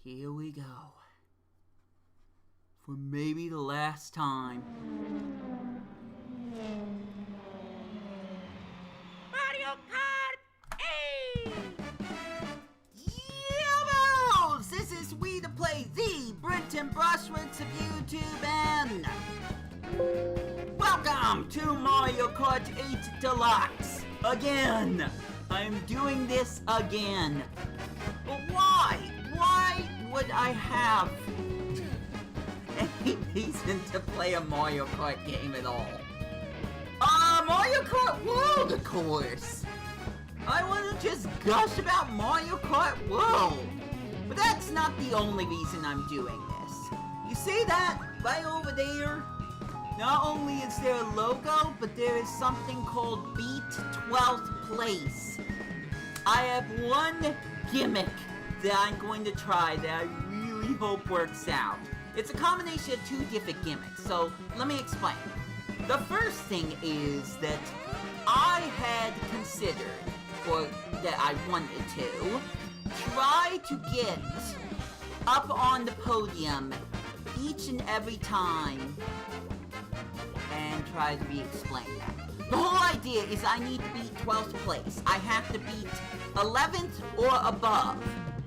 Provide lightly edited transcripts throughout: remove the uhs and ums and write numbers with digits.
Here we go. For maybe the last time. Mario Kart! Hey! Yellows! This is Wii2P, the Britain Brushworks of YouTube, and welcome to Mario Kart 8 Deluxe! Again! I'm doing this again. But why? Why would I have any reason to play a Mario Kart game at all? Mario Kart World, of course! I want to just gush about Mario Kart World! But that's not the only reason I'm doing this. You see that right over there? Not only is there a logo, but there is something called Beat 12th Place. I have one gimmick that I'm going to try that I really hope works out. It's a combination of two different gimmicks, so let me explain. The first thing is that I had considered, or that I wanted to, try to get up on the podium each and every time and try to re-explain that. The whole idea is I need to beat 12th place. I have to beat 11th or above.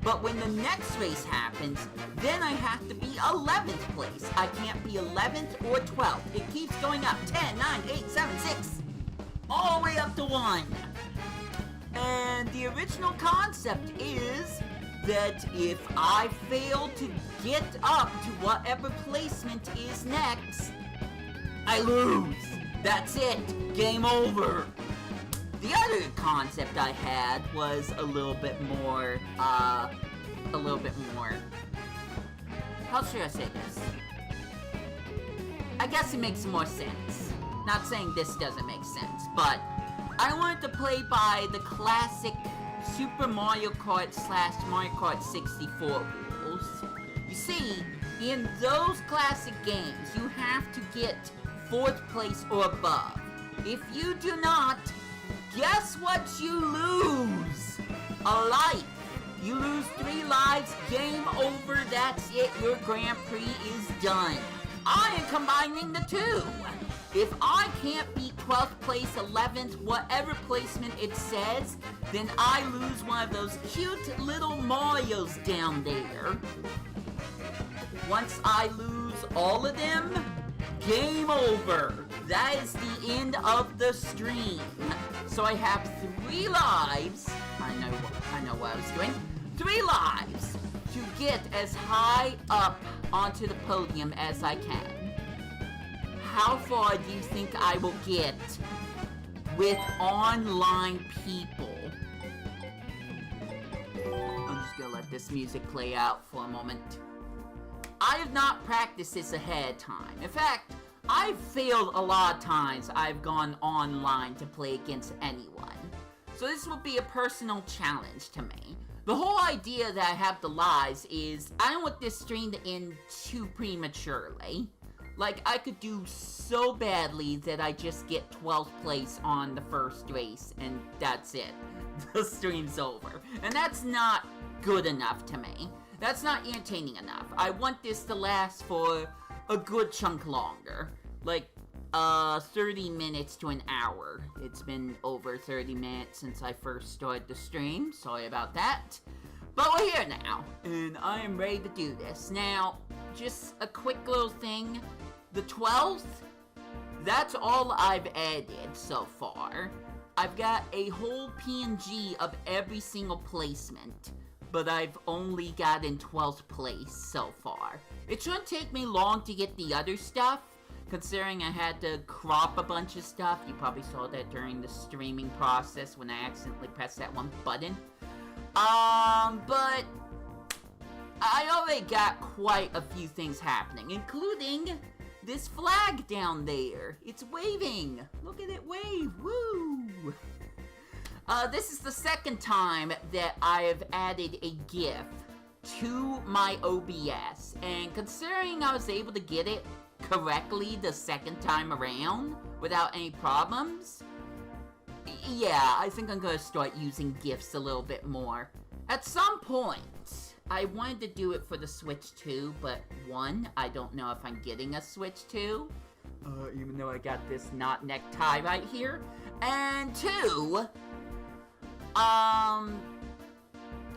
But when the next race happens, then I have to be 11th place. I can't be 11th or 12th. It keeps going up. 10, 9, 8, 7, 6. All the way up to 1. And the original concept is that if I fail to get up to whatever placement is next, I lose. That's it. Game over. The other concept I had was a little bit more, how should I say this? I guess it makes more sense. Not saying this doesn't make sense, but I wanted to play by the classic Super Mario Kart / Mario Kart 64 rules. You see, in those classic games, you have to get 4th place or above. If you do not, guess what you lose? A life. You lose 3 lives, game over, that's it, your Grand Prix is done. I am combining the two. If I can't beat 12th place, 11th, whatever placement it says, then I lose one of those cute little Marios down there. Once I lose all of them, game over. That is the end of the stream. So I have 3 lives. I know what I was doing. 3 lives to get as high up onto the podium as I can. How far do you think I will get with online people? I'm just gonna let this music play out for a moment. I have not practiced this ahead of time. In fact, I've failed a lot of times I've gone online to play against anyone. So this will be a personal challenge to me. The whole idea that I have the lives is I don't want this stream to end too prematurely. Like, I could do so badly that I just get 12th place on the first race and that's it. The stream's over. And that's not good enough to me. That's not entertaining enough. I want this to last for a good chunk longer. Like, 30 minutes to an hour. It's been over 30 minutes since I first started the stream. Sorry about that. But we're here now, and I am ready to do this. Now, just a quick little thing. The 12th, that's all I've added so far. I've got a whole PNG of every single placement, but I've only gotten 12th place so far. It shouldn't take me long to get the other stuff, considering I had to crop a bunch of stuff. You probably saw that during the streaming process when I accidentally pressed that one button. But I already got quite a few things happening, including this flag down there. It's waving. Look at it wave. Woo! This is the second time that I have added a GIF to my OBS, and considering I was able to get it correctly the second time around without any problems, yeah, I think I'm gonna start using GIFs a little bit more. At some point, I wanted to do it for the Switch 2, but one, I don't know if I'm getting a Switch 2. Even though I got this knot necktie right here. And two, I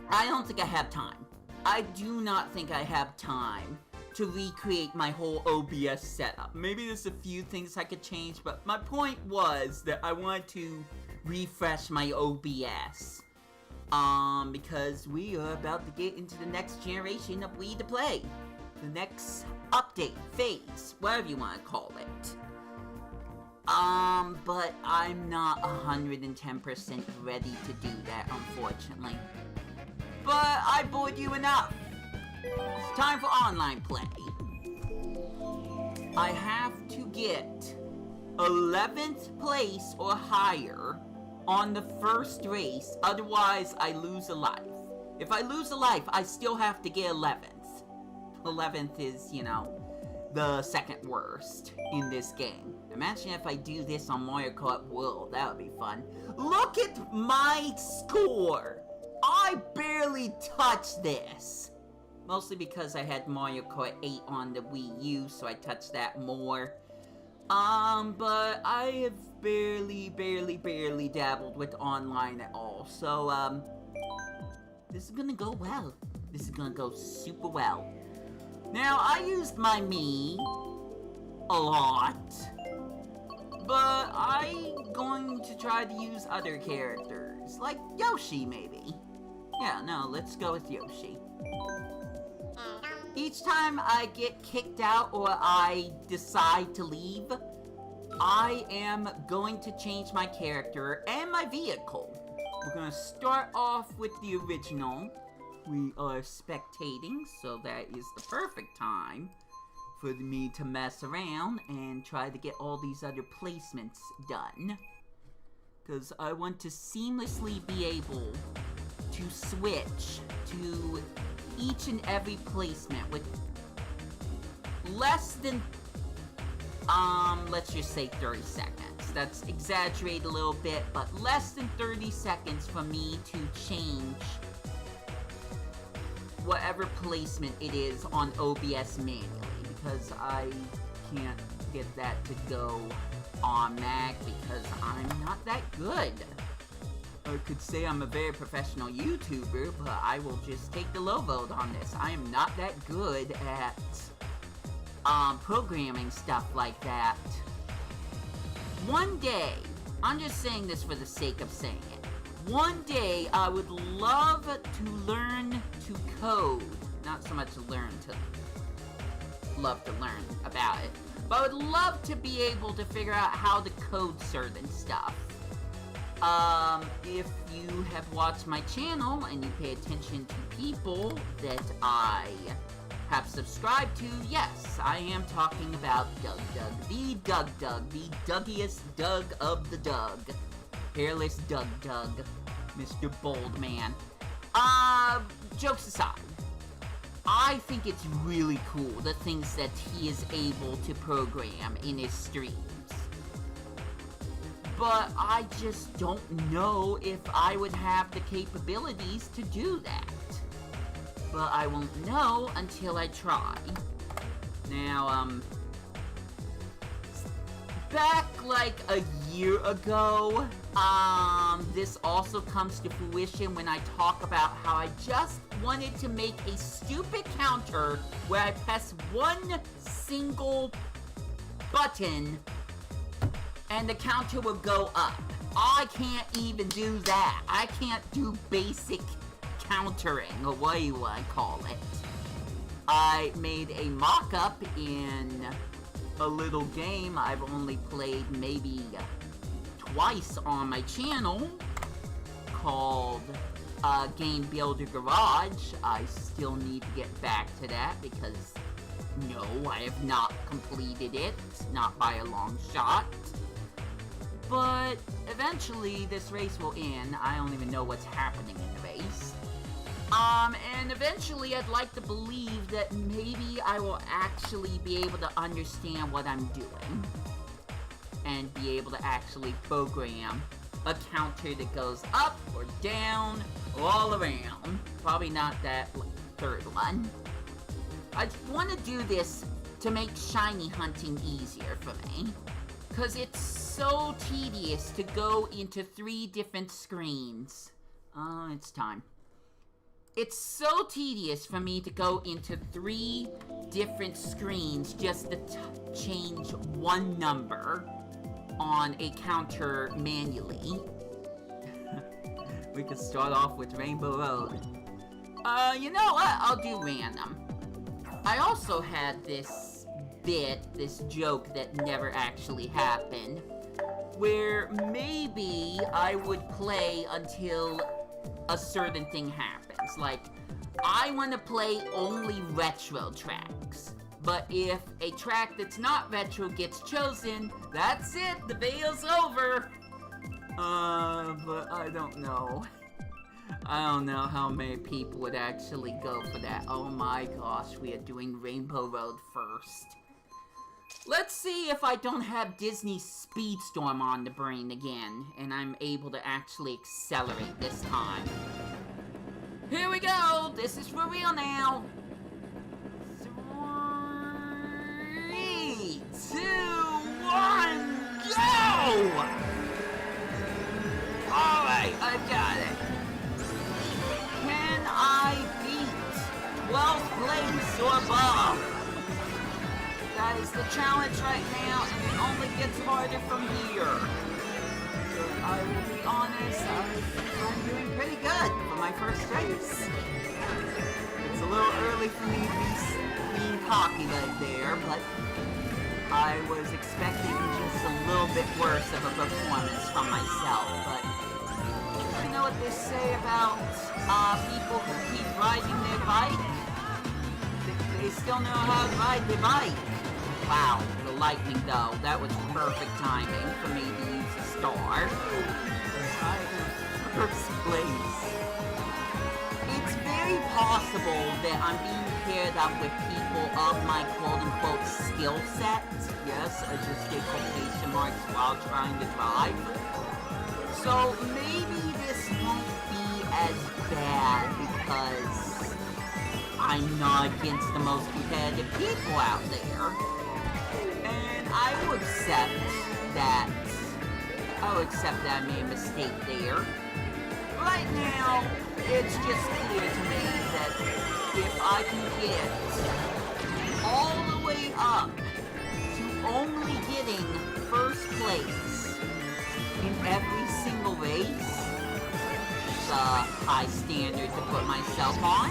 don't think I have time. I do not think I have time to recreate my whole OBS setup. Maybe there's a few things I could change, but my point was that I wanted to refresh my OBS. Because we are about to get into the next generation of Wii to play. The next update, phase, whatever you want to call it. But I'm not 110% ready to do that, unfortunately. But I bored you enough. It's time for online play. I have to get 11th place or higher on the first race, otherwise I lose a life. If I lose a life, I still have to get 11th. 11th is, you know, the second worst in this game. Imagine if I do this on Mario Kart World, that would be fun. Look at my score! I barely touched this. Mostly because I had Mario Kart 8 on the Wii U, so I touched that more. But I have barely dabbled with online at all. So, this is gonna go well. This is gonna go super well. Now, I used my Mii a lot, but I'm going to try to use other characters, like Yoshi, maybe. Yeah, no, let's go with Yoshi. Each time I get kicked out or I decide to leave, I am going to change my character and my vehicle. We're gonna start off with the original. We are spectating, so that is the perfect time for me to mess around and try to get all these other placements done. Because I want to seamlessly be able to switch to each and every placement with less than, let's just say 30 seconds. That's exaggerated a little bit, but less than 30 seconds for me to change whatever placement it is on OBS manually, because I can't get that to go on Mac because I'm not that good. I could say I'm a very professional YouTuber, but I will just take the low vote on this. I am not that good at programming stuff like that. One day, I'm just saying this for the sake of saying it. One day, I would love to learn to code. Not so much love to learn about it. But I would love to be able to figure out how to code certain stuff. If you have watched my channel and you pay attention to people that I have subscribed to, yes, I am talking about Doug, the Dougiest Doug of the Doug. Hairless Doug, Mr. Bold Man. Jokes aside, I think it's really cool the things that he is able to program in his streams. But I just don't know if I would have the capabilities to do that. But I won't know until I try. Now, back like a year ago, this also comes to fruition when I talk about how I just wanted to make a stupid counter where I press one single button and the counter will go up. I can't even do that. I can't do basic countering, or what you want to call it. I made a mock-up in a little game I've only played maybe twice on my channel called Game Builder Garage. I still need to get back to that because no, I have not completed it, not by a long shot. But eventually this race will end. I don't even know what's happening in the race. And eventually I'd like to believe that maybe I will actually be able to understand what I'm doing. And be able to actually program a counter that goes up or down or all around. Probably not that third one. I want to do this to make shiny hunting easier for me. Because it's so tedious to go into 3 different screens. Oh, it's time. It's so tedious for me to go into 3 different screens just to change one number on a counter manually. We could start off with Rainbow Road. You know what? I'll do random. I also had this joke that never actually happened, where maybe I would play until a certain thing happens. Like, I want to play only retro tracks. But if a track that's not retro gets chosen, that's it, the video's over. But I don't know. I don't know how many people would actually go for that. Oh my gosh, we are doing Rainbow Road first. Let's see if I don't have Disney Speedstorm on the brain again, and I'm able to actually accelerate this time. Here we go! This is for real now! 3, 2, 1, go! Alright, I've got it. Can I beat 12th place or above? That is the challenge right now, and it only gets harder from here. But I will be honest, I'm doing pretty good for my first race. It's a little early for me to be being cocky right there, but I was expecting just a little bit worse of a performance from myself. But you know what they say about people who keep riding their bike? They still know how to ride their bike. Wow, the lightning though, that was perfect timing for me to use a star. I was first place. It's very possible that I'm being paired up with people of my quote-unquote skill set. Yes, I just did quotation marks while trying to drive. So maybe this won't be as bad because I'm not against the most competitive people out there. And I will accept that I made a mistake there. Right now, it's just clear to me that if I can get all the way up to only getting first place in every single race, it's a high standard to put myself on,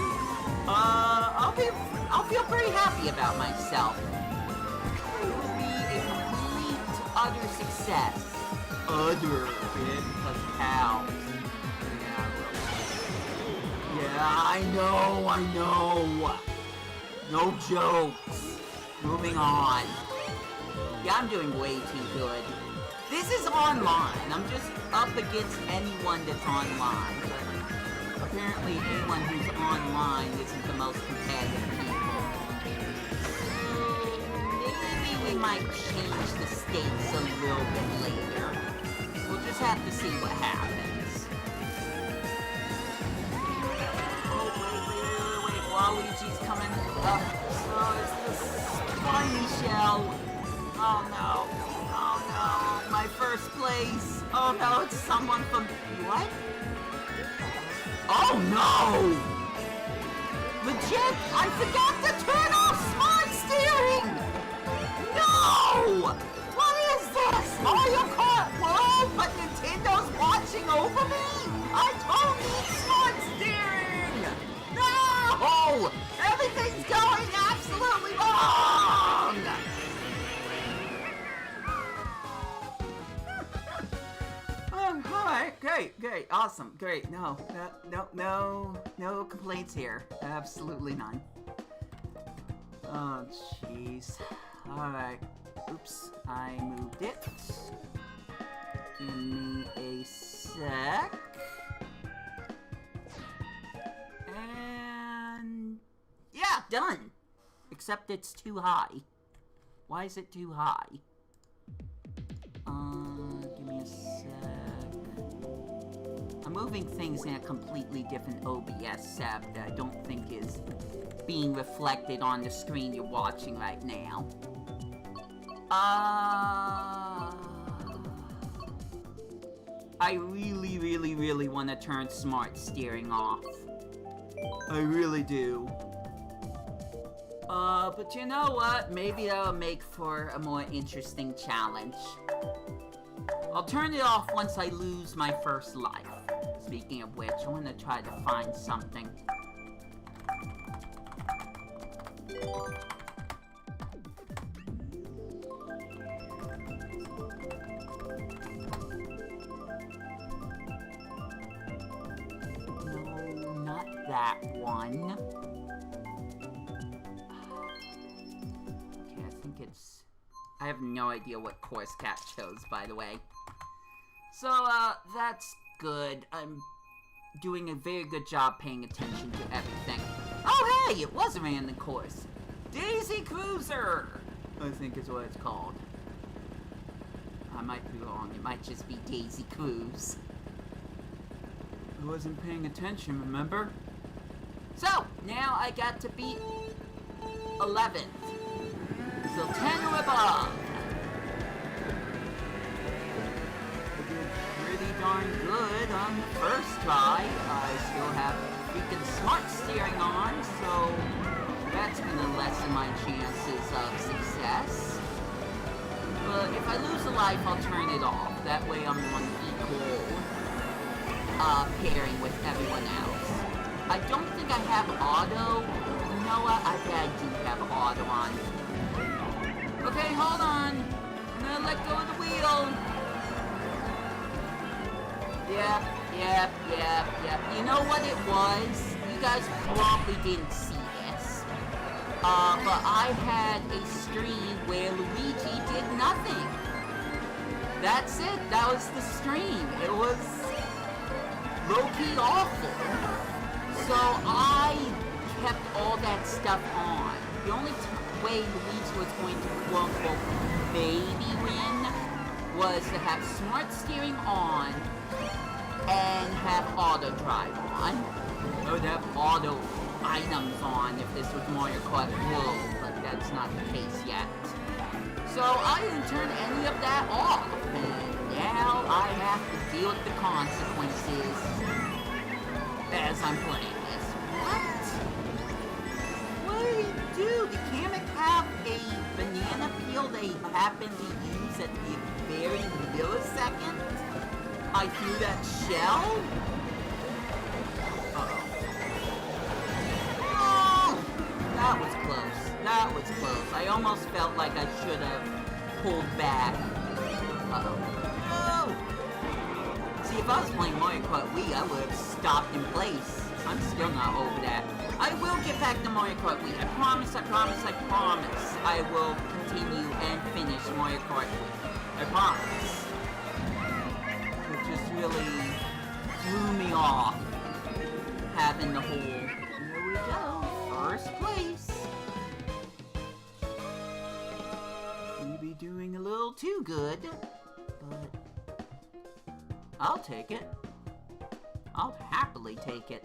I'll feel pretty happy about myself. It will be a complete, utter success. Other because cows. Yeah, I know. No jokes. Moving on. Yeah, I'm doing way too good. This is online. I'm just up against anyone that's online. But apparently anyone who's online isn't the most competitive people. Maybe we might change the stakes a little bit later. We'll just have to see what happens. Oh, wait. Waluigi's coming up. So it's the spiny shell. Oh no. My first place. Oh no, it's someone from... What? Oh no! Legit, I forgot to turn off smart steering! No! What is this? Mario Kart World, but Nintendo's watching over me? I don't need smart steering! No! Everything's going absolutely wrong! Alright, great, awesome, great. No complaints here. Absolutely none. Oh, jeez. Alright. Oops, I moved it. Give me a sec. And... yeah, done! Except it's too high. Why is it too high? Give me a sec. I'm moving things in a completely different OBS setup that I don't think is being reflected on the screen you're watching right now. I really want to turn smart steering off. I really do. But you know what? Maybe that'll make for a more interesting challenge. I'll turn it off once I lose my first life. Speaking of which, I want to try to find something. No, not that one. Okay, I think it's... I have no idea what course Cat chose, by the way. So, that's good. I'm doing a very good job paying attention to everything. Oh, hey! It was a random course. Daisy Cruiser! I think is what it's called. I might be wrong. It might just be Daisy Cruise. I wasn't paying attention, remember? So, now I got to beat 11th. So 10 or above. Pretty darn good on the first try. I still have freaking smart steering on, so that's gonna lessen my chances of success. But if I lose a life, I'll turn it off. That way I'm on equal pairing with everyone else. I don't think I have auto. You know what? I bet I do have auto on. Okay, hold on. I'm gonna let go of the wheel. Yep. You know what it was? You guys probably didn't see this. But I had a stream where Luigi did nothing. That's it. That was the stream. It was low-key awful. So I kept all that stuff on. The only way Luigi was going to quote-unquote maybe win was to have smart steering on and have auto drive on. I would have auto items on if this was Mario Kart World, but that's not the case yet. So I didn't turn any of that off, and now I have to deal with the consequences as I'm playing this. What do we do? The Kamek have a banana peel they happen to use at the very millisecond I threw that shell? Oh, that was close. That was close. I almost felt like I should have pulled back. No! See, if I was playing Mario Kart Wii, I would have stopped in place. I'm still not over that. I will get back to Mario Kart Wii. I promise. I will continue and finish Mario Kart Wii. I promise. It just really threw me off having the whole, here we go, first place. Maybe doing a little too good, but I'll take it. I'll happily take it.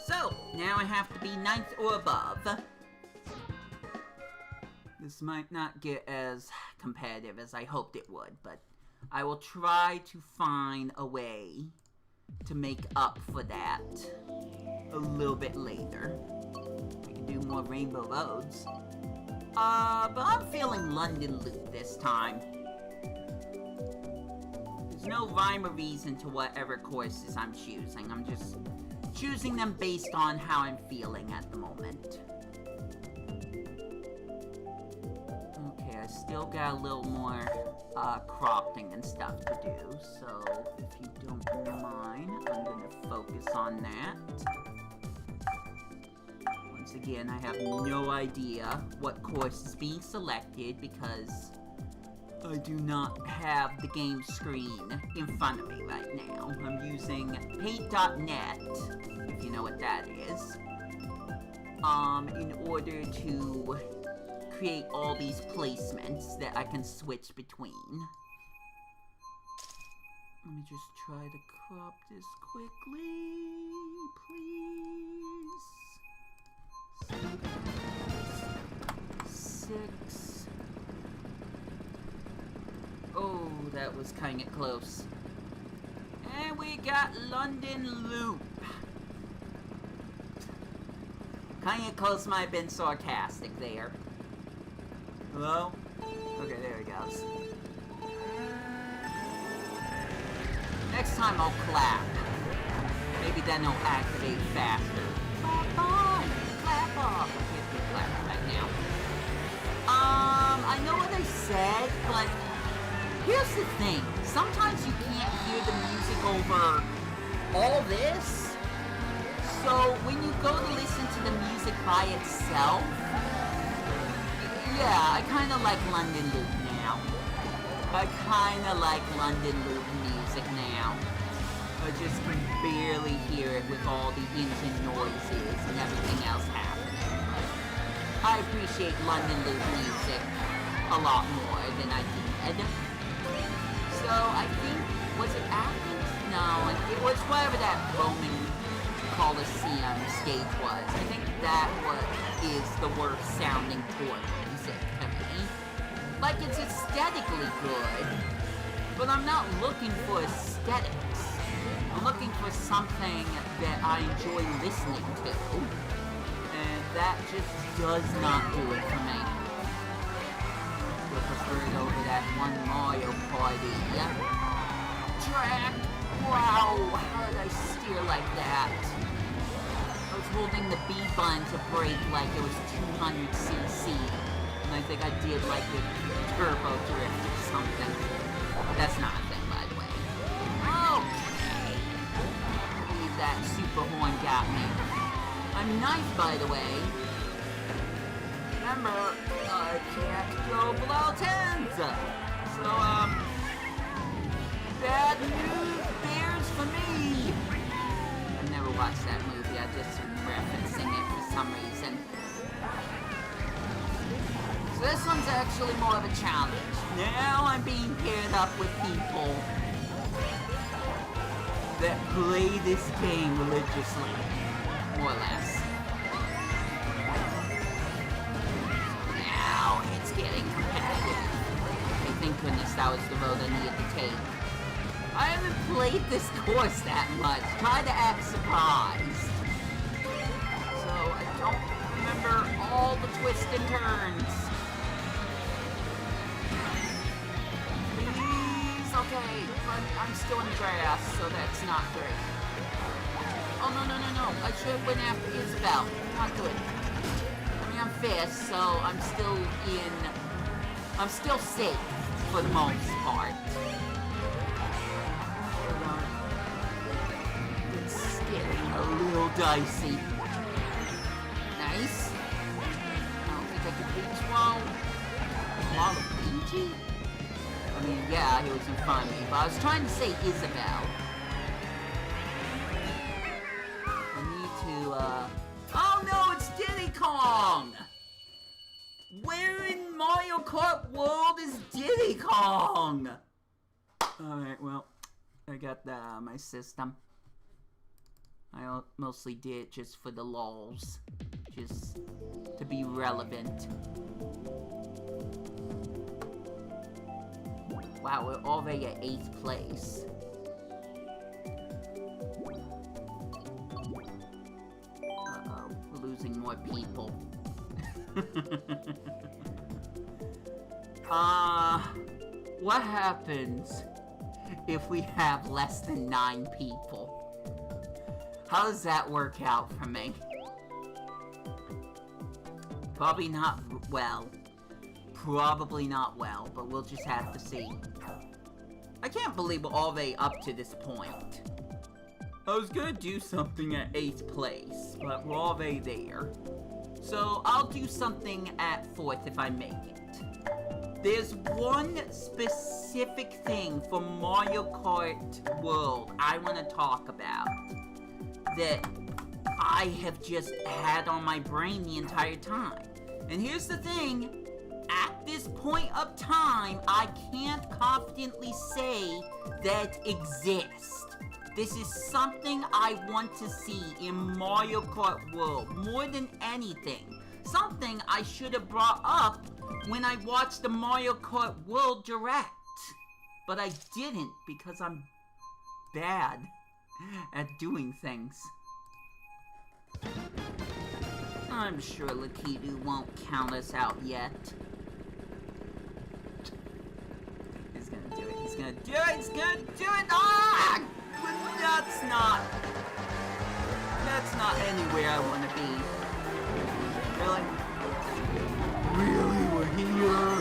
So, now I have to be 9th or above. This might not get as competitive as I hoped it would, but I will try to find a way to make up for that a little bit later. We can do more Rainbow Roads. But I'm feeling London Loop this time. There's no rhyme or reason to whatever courses I'm choosing. I'm just choosing them based on how I'm feeling at the moment. Okay, I still got a little more cropping and stuff to do, so if you don't mind, I'm gonna focus on that. Once again, I have no idea what course is being selected because I do not have the game screen in front of me right now. I'm using paint.net, if you know what that is, in order to create all these placements that I can switch between. Let me just try to crop this quickly, please. 6. Oh, that was kinda close. And we got London Loop. Kinda close, might have been sarcastic there. Hello? Okay, there he goes. Next time I'll clap. Maybe then it'll activate faster. Clap on! Clap off! I can't do clap right now. I know what I said, but here's the thing. Sometimes you can't hear the music over all this. So when you go to listen to the music by itself, yeah, I kinda like London Loop now. I kinda like London Loop music now. I just can barely hear it with all the engine noises and everything else happening. I appreciate London Loop music a lot more than I did. So I think, was it Athens? No, it was wherever that Roman Colosseum stage was. I think that is the worst sounding tour music to me. Like, it's aesthetically good, but I'm not looking for aesthetics. I'm looking for something that I enjoy listening to, and that just does not do it for me. I prefer it over that one Mario Party. Track! Wow! How did I steer like that? I was holding the B button to brake like it was 200cc. And I think I did like a turbo drift or something. That's not a thing, by the way. Okay. I believe that super horn got me. I'm nice, by the way. Remember, I can't go below 10s. So, bad news bears for me. I've never watched that movie. I just referencing it for some reason. So this one's actually more of a challenge. Now I'm being paired up with people that play this game religiously, more or less. Now it's getting competitive. Okay, thank goodness that was the road I needed to take. I haven't played this course that much. Try to act surprised. So I don't remember all the twists and turns. Please, okay, but I'm still in the grass, so that's not great. Oh, no. I should have went after Isabel. Not good. I mean, I'm fast, so I'm still safe for the most part. It's getting a little dicey. Nice. I don't think I could reach Waluigi? I mean, yeah, he was in front of me, but I was trying to say Isabel. I need to, Oh no, it's Diddy Kong! Where in Mario Kart World is Diddy Kong? Alright, well, I got that out of my system. I mostly did it just for the lols. Just to be relevant. Wow, we're already at 8th place. Uh-oh, we're losing more people. What happens if we have less than 9 people? How does that work out for me? Probably not well. Probably not well, but we'll just have to see. I can't believe we're already up to this point. I was gonna do something at 8th place, but we're already there. So I'll do something at 4th if I make it. There's one specific thing for Mario Kart World I want to talk about that I have just had on my brain the entire time. And here's the thing, at At this point of time, I can't confidently say that exists. This is something I want to see in Mario Kart World more than anything. Something I should have brought up when I watched the Mario Kart World Direct. But I didn't because I'm bad at doing things. I'm sure Lakitu won't count us out yet. He's gonna do it, he's gonna do it, he's gonna do it! Ah! That's not anywhere I want to be. Really? Really, we're here?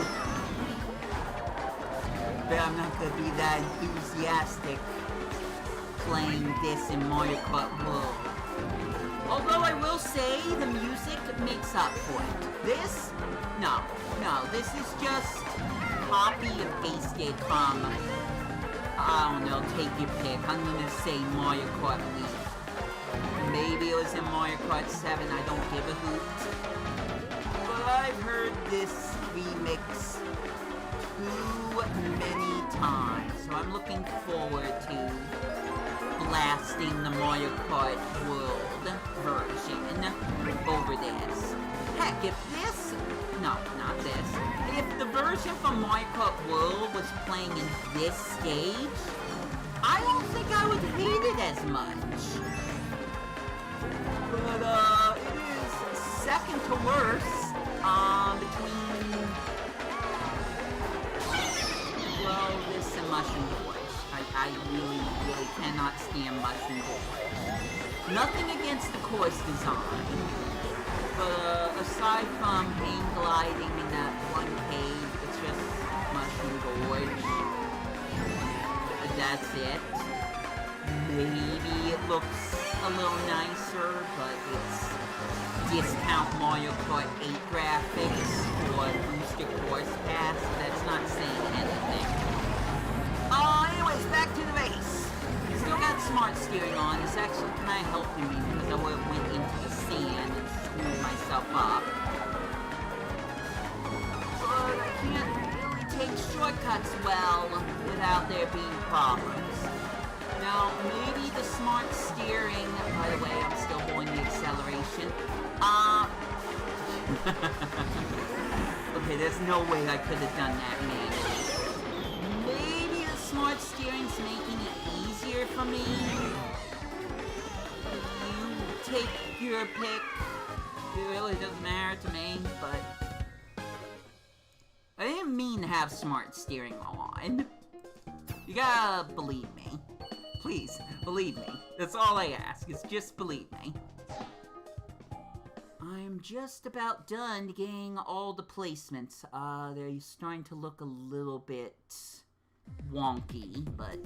But I'm not gonna be that enthusiastic playing this in Mario Kart World. Although I will say the music makes up for it. This? No, this is just copy and pasted from, I don't know, take your pick. I'm gonna say Mario Kart Wii. Maybe it was in Mario Kart 7, I don't give a hoot. But I've heard this remix too many times, so I'm looking forward to blasting the Mario Kart World version over this. Heck, if this... No, not this. If the version from Mario Kart World was playing in this stage, I don't think I would hate it as much. But, it is second to worst, between... Well, this and Mushroom Gorge. I really cannot stand Mushroom Gorge. Nothing against the course design, but aside from hang gliding in that one cave, it's just Mushroom Gorge. That's it. Maybe it looks a little nicer, but it's discount Mario Kart 8 graphics for Booster Course Pass. That's not saying anything. Anyways, back to the race. Still got smart steering on. It's actually kind of helping me because I went into the sand and screwed myself up. But I can't really take shortcuts well without there being problems. Now, maybe the smart steering... By the way, I'm still holding the acceleration. Okay, there's no way I could have done that manually. Maybe the smart steering's making it easier for me. You take your pick. It really doesn't matter to me, but... I didn't mean to have smart steering on. You gotta believe me. Please, believe me. That's all I ask, is just believe me. I'm just about done getting all the placements. They're starting to look a little bit wonky, but...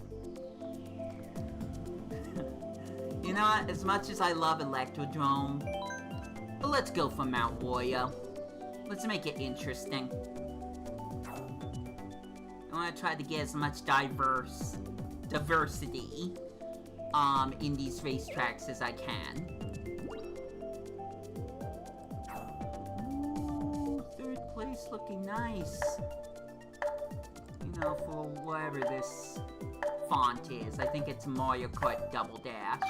You know what? As much as I love Electrodrome, let's go for Mount Wario. Let's make it interesting. I want to try to get as much diversity in these racetracks as I can. Ooh, third place looking nice. You know, for whatever this font is. I think it's Mario Kart Double Dash.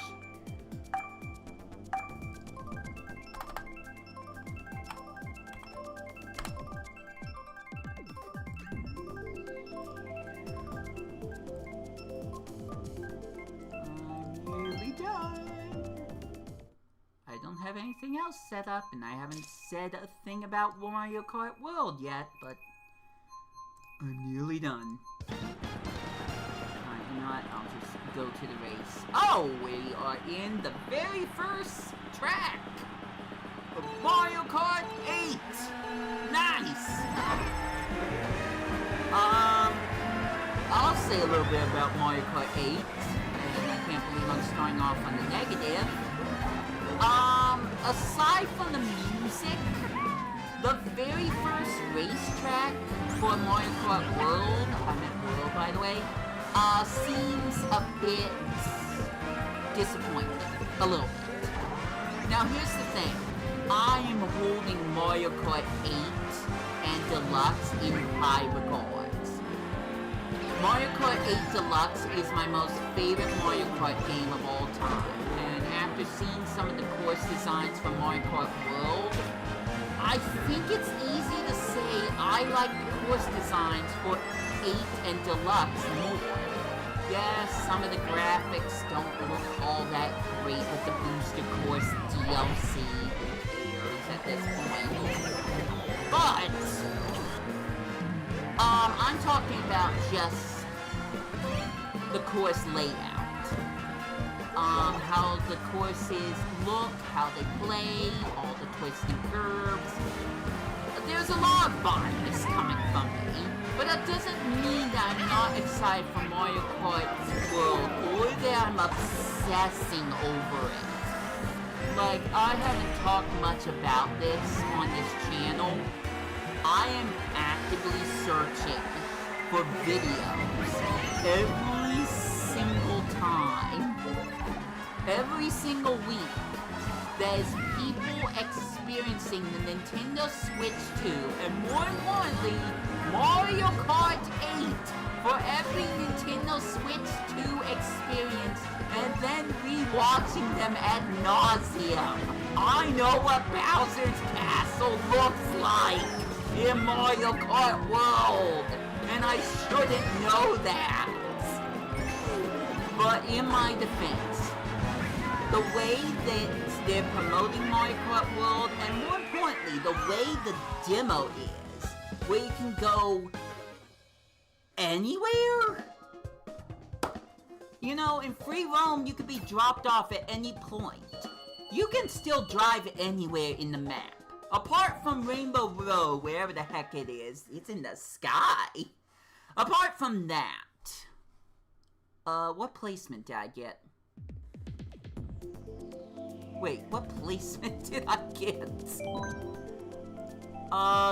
Have anything else set up, and I haven't said a thing about Mario Kart World yet, but I'm nearly done. Alright, you know what? I'll just go to the race. Oh, we are in the very first track of Mario Kart 8. Nice. I'll say a little bit about Mario Kart 8, and I can't believe I'm starting off on the negative. Aside from the music, the very first racetrack for Mario Kart World, I meant World by the way, seems a bit disappointing. A little bit. Now here's the thing. I am holding Mario Kart 8 and Deluxe in high regards. Mario Kart 8 Deluxe is my most favorite Mario Kart game of all time, and after seeing some of the course designs for Mario Kart World, I think it's easy to say I like the course designs for 8 and Deluxe more. Yes, some of the graphics don't look all that great with the Booster Course DLC. Who cares at this point? But, I'm talking about just the course layout. How the courses look, how they play, all the twists and curves. There's a lot of bias coming from me, but that doesn't mean that I'm not excited for Mario Kart World or that I'm obsessing over it. Like, I haven't talked much about this on this channel. I am actively searching for videos every single time, every single week. There's people experiencing the Nintendo Switch 2, and more importantly, Mario Kart 8 for every Nintendo Switch 2 experience, and then rewatching them ad nauseum. I know what Bowser's Castle looks like in Mario Kart World, and I shouldn't know that. But in my defense, the way that they're promoting Mario Kart World, and more importantly, the way the demo is, where you can go anywhere? You know, in free roam, you could be dropped off at any point. You can still drive anywhere in the map. Apart from Rainbow Road, wherever the heck it is, it's in the sky. Apart from that, what placement did I get? Wait, what placement did I get?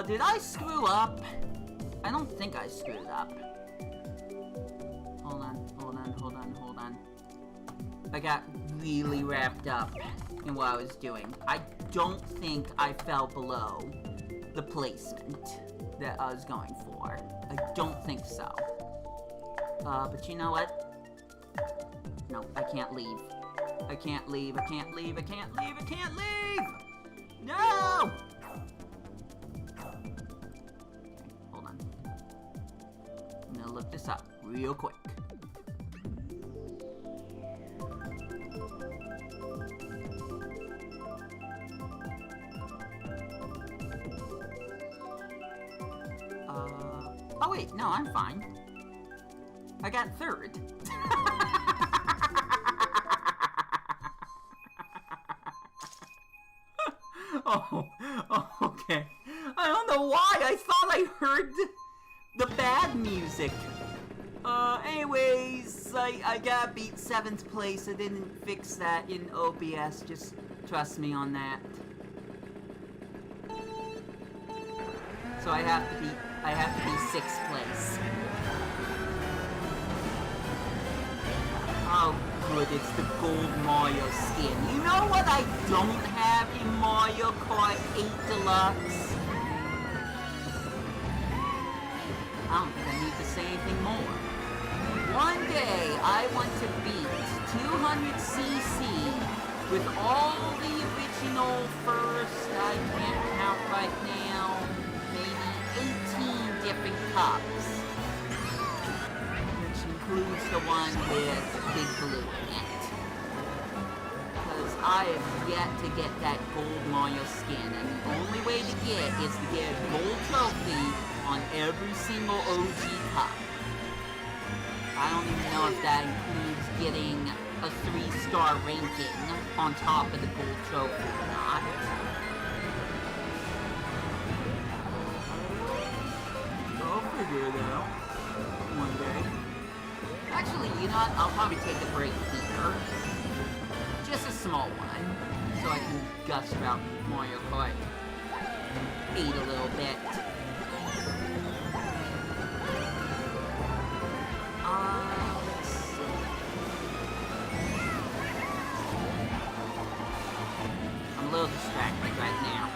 Did I screw up? I don't think I screwed up. Hold on. I got really wrapped up in what I was doing. I don't think I fell below the placement that I was going for. I don't think so. But you know what? No, I can't leave. I can't leave. No! Okay, hold on. I'm gonna look this up real quick. Oh wait, no, I'm fine. I got third. Oh, okay. I don't know why. I thought I heard the bad music. Anyways, I got beat 7th place. I didn't fix that in OBS. Just trust me on that. So I have to be 6th place. Oh, good, it's the gold Mario skin. You know what I don't have in Mario Kart 8 Deluxe? I don't think I need to say anything more. One day, I want to beat 200cc with all the original first, I can't count right now, maybe 18 different cups. Includes the one with Big Blue in it. Because I have yet to get that gold Mario skin, and the only way to get is to get a gold trophy on every single OG cup. I don't even know if that includes getting a 3-star ranking on top of the gold trophy or not. I'll figure it out one day. Actually, you know what? I'll probably take a break here. Just a small one. So I can gush about Mario Kart 8 a little bit. Let's see. I'm a little distracted right now.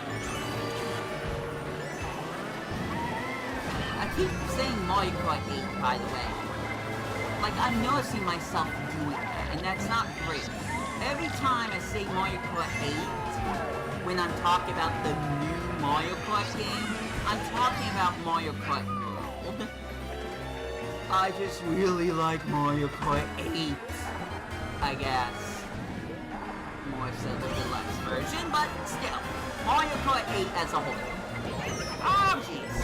keep saying Mario Kart 8, by the way. Like, I'm noticing myself doing that, and that's not great. Every time I say Mario Kart 8, when I'm talking about the new Mario Kart game, I'm talking about Mario Kart World. I just really like Mario Kart 8, I guess. More so the deluxe version, but still, Mario Kart 8 as a whole. Oh, jeez.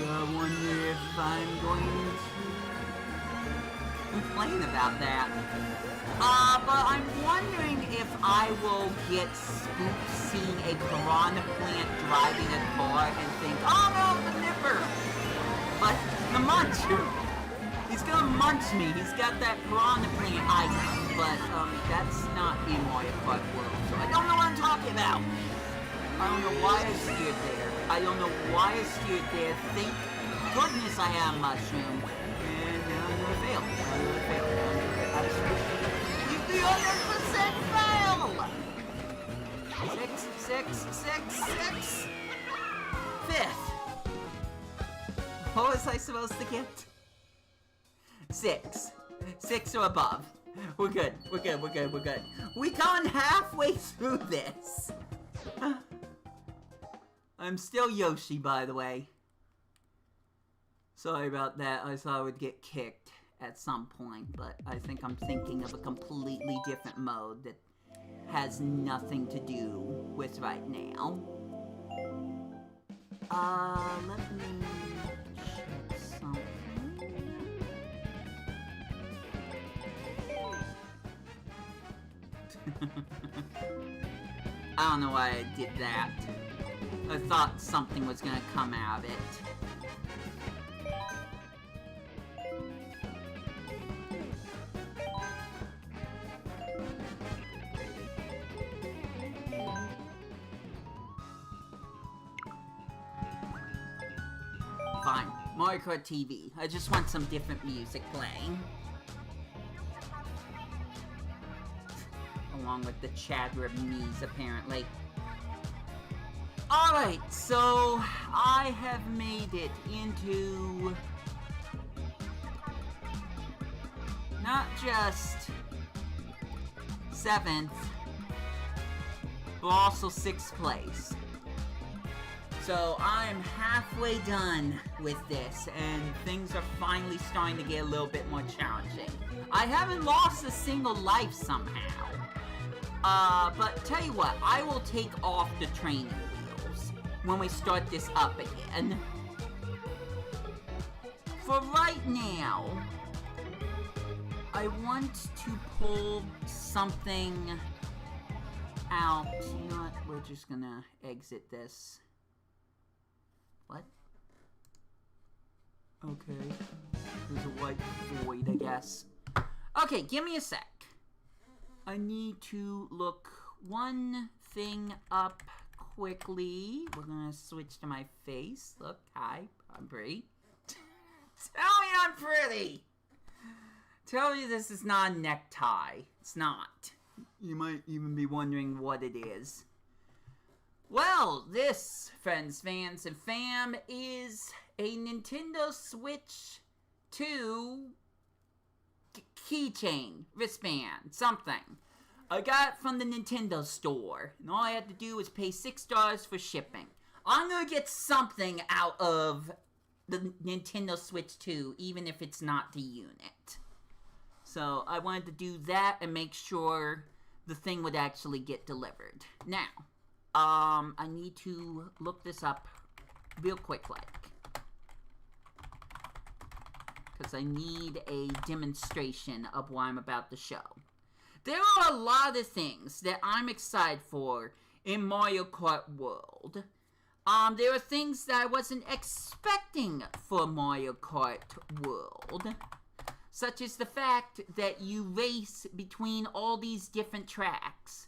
I wonder if I'm going to complain about that. But I'm wondering if I will get spooked seeing a piranha plant driving a car and think, oh no, the nipper! But the muncher! He's gonna munch me. He's got that piranha plant icon, but that's not in Mario Kart World, so I don't know what I'm talking about. I don't know why I steered there. I don't know why I steered there. Thank goodness I have a mushroom. And now I'm gonna fail. I'm gonna fail. You 100% fail! 6. Fifth. What was I supposed to get? 6. 6 or above. We're good. We've gone halfway through this. I'm still Yoshi, by the way. Sorry about that. I thought I would get kicked at some point, but I think I'm thinking of a completely different mode that has nothing to do with right now. Let me check something. I don't know why I did that. I thought something was gonna come out of it. Fine. Mario Kart TV. I just want some different music playing. Along with the chatter of knees, apparently. Alright, so I have made it into not just 7th, but also 6th place. So I'm halfway done with this, and things are finally starting to get a little bit more challenging. I haven't lost a single life somehow. But tell you what, I will take off the training wheels when we start this up again. For right now, I want to pull something out. You know what? We're just gonna exit this. What? Okay. There's a white void, I guess. Okay, give me a sec. I need to look one thing up quickly. We're gonna switch to my face. Look, hi, I'm pretty. Tell me I'm pretty! Tell me this is not a necktie. It's not. You might even be wondering what it is. Well, this, friends, fans, and fam, is a Nintendo Switch 2 keychain, wristband, something. I got it from the Nintendo store, and all I had to do was pay $6 for shipping. I'm gonna get something out of the Nintendo Switch 2, even if it's not the unit. So I wanted to do that and make sure the thing would actually get delivered. Now, I need to look this up real quick, like. Because I need a demonstration of what I'm about to show. There are a lot of things that I'm excited for in Mario Kart World. There are things that I wasn't expecting for Mario Kart World. Such as the fact that you race between all these different tracks.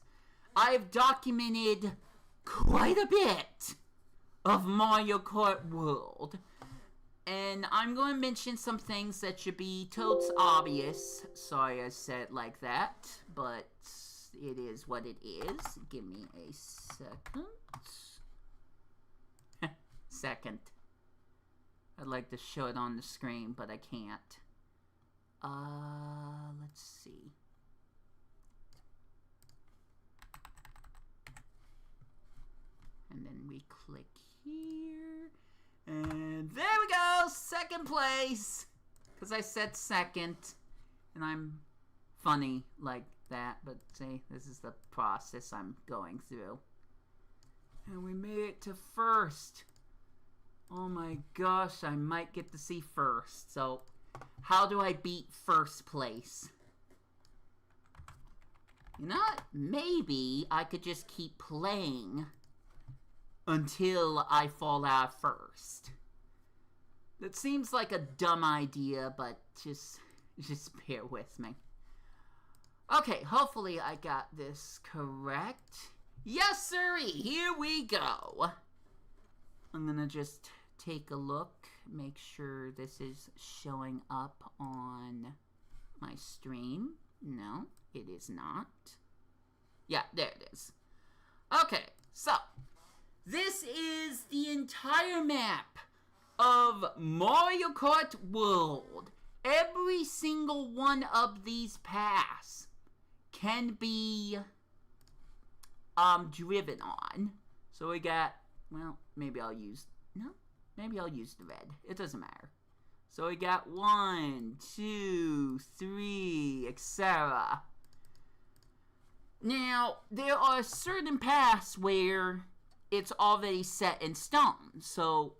I've documented quite a bit of Mario Kart World. And I'm going to mention some things that should be totes obvious. Sorry I said it like that, but it is what it is. Give me a second. second. I'd like to show it on the screen, but I can't. Let's see. And then we click here. And there we go! Second place! Because I said second. And I'm funny like that. But see, this is the process I'm going through. And we made it to first. Oh my gosh, I might get to see first. So, how do I beat first place? You know what? Maybe I could just keep playing until I fall out first. That seems like a dumb idea, but just bear with me. Okay, hopefully I got this correct. Yes, sirree, here we go. I'm gonna just take a look, make sure this is showing up on my stream. No, it is not. Yeah, there it is. Okay, so this is the entire map of Mario Kart World. Every single one of these paths can be driven on. So we got, well, maybe I'll use the red. It doesn't matter. So we got 1, 2, 3, etc. Now, there are certain paths where it's already set in stone. So,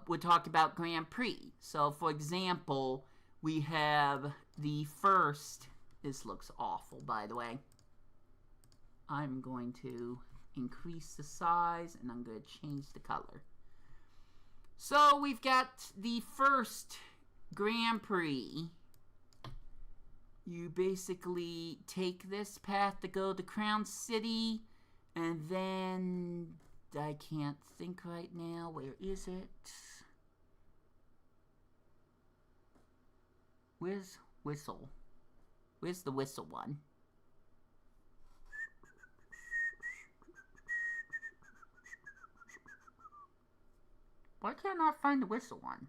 we're talking about Grand Prix. So, for example, we have the first... This looks awful, by the way. I'm going to increase the size, and I'm going to change the color. So, we've got the first Grand Prix. You basically take this path to go to Crown City, and then... I can't think right now. Where is it? Where's Whistle? Where's the Whistle one? Why can't I find the Whistle one?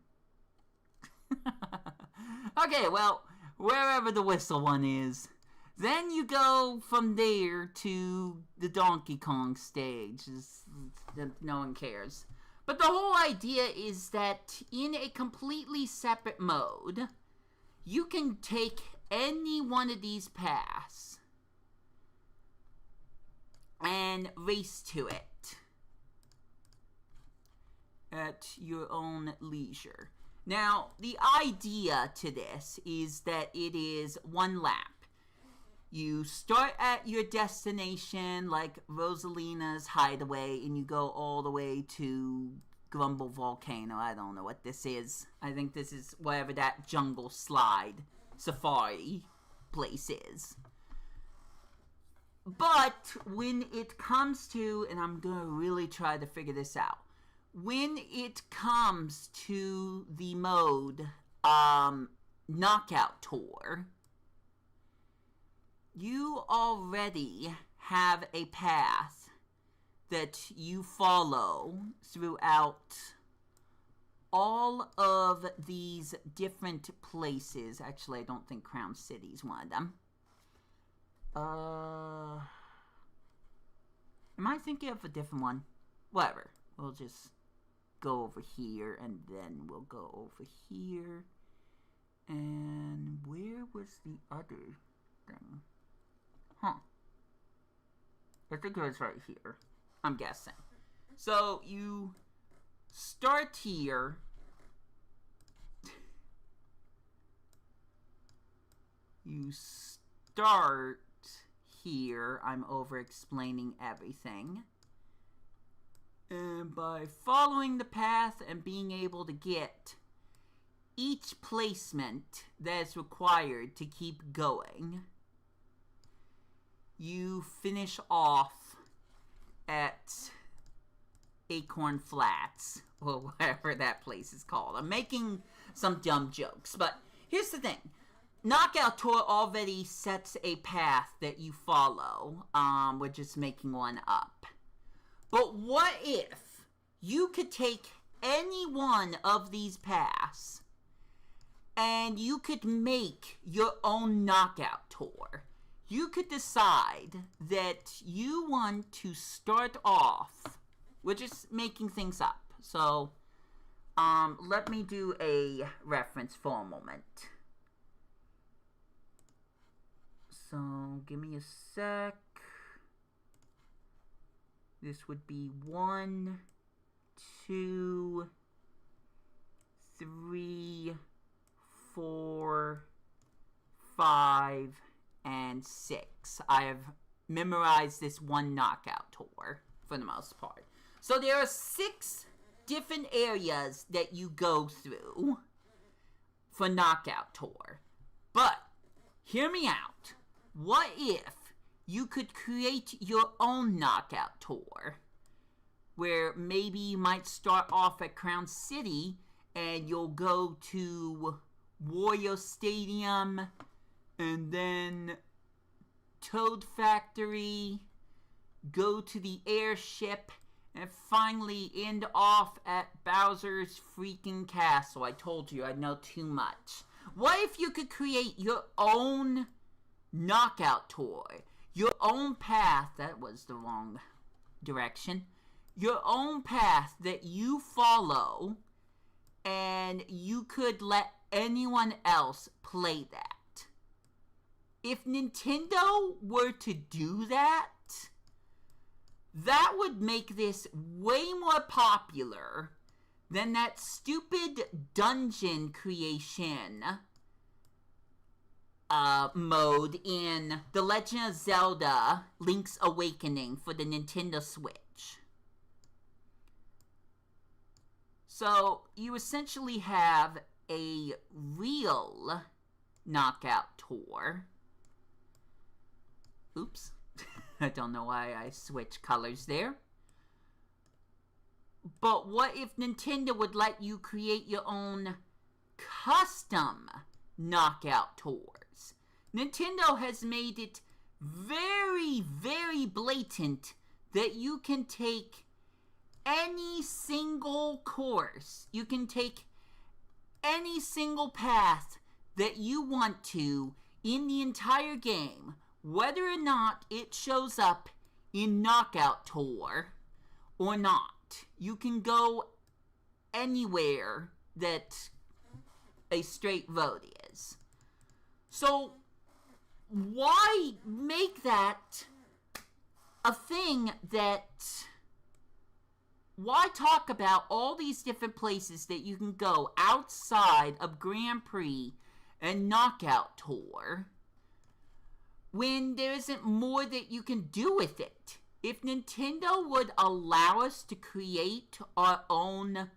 Okay, well, wherever the Whistle one is. Then you go from there to the Donkey Kong stage. No one cares. But the whole idea is that in a completely separate mode, you can take any one of these paths and race to it at your own leisure. Now, the idea to this is that it is one lap. You start at your destination, like Rosalina's Hideaway, and you go all the way to Grumble Volcano. I don't know what this is. I think this is whatever that jungle slide safari place is. But when it comes to, and I'm going to really try to figure this out, when it comes to the mode Knockout Tour, you already have a path that you follow throughout all of these different places. Actually, I don't think Crown City's one of them. Am I thinking of a different one? Whatever. We'll just go over here, and then we'll go over here. And where was the other thing? Huh. I think it was right here. I'm guessing. So, you start here. You start here. I'm over-explaining everything. And by following the path and being able to get each placement that's required to keep going, you finish off at Acorn Flats, or whatever that place is called. I'm making some dumb jokes, but here's the thing. Knockout Tour already sets a path that you follow. We're just making one up. But what if you could take any one of these paths and you could make your own knockout tour. You could decide that you want to start off, we're just making things up, so let me do a reference for a moment. So give me a sec. This would be 1, 2, 3, 4, 5, and 6. I have memorized this one knockout tour for the most part. So there are 6 different areas that you go through for knockout tour. But hear me out. What if you could create your own knockout tour, where maybe you might start off at Crown City and you'll go to Wario Stadium and then Toad Factory, go to the airship, and finally end off at Bowser's freaking castle. I told you I know too much. What if you could create your own knockout tour? Your own path, that was the wrong direction. Your own path that you follow, and you could let anyone else play that. If Nintendo were to do that, that would make this way more popular than that stupid dungeon creation mode in The Legend of Zelda Link's Awakening for the Nintendo Switch. So you essentially have a real knockout tour. Oops. I don't know why I switched colors there. But what if Nintendo would let you create your own custom knockout tours? Nintendo has made it very, very blatant that you can take any single course, you can take any single path that you want to in the entire game, whether or not it shows up in Knockout Tour or not. You can go anywhere that a straight vote is. So why make that a thing that... Why talk about all these different places that you can go outside of Grand Prix and Knockout Tour when there isn't more that you can do with it? If Nintendo would allow us to create our own,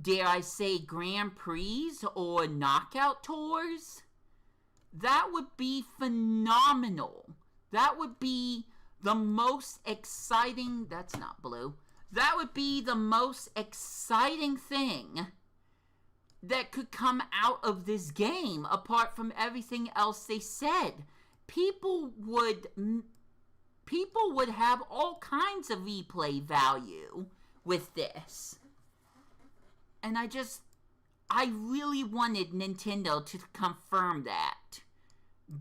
dare I say, Grand Prix or Knockout Tours, that would be phenomenal. That would be the most exciting... That's not blue. That would be the most exciting thing that could come out of this game, apart from everything else they said. People would have all kinds of replay value with this. And I really wanted Nintendo to confirm that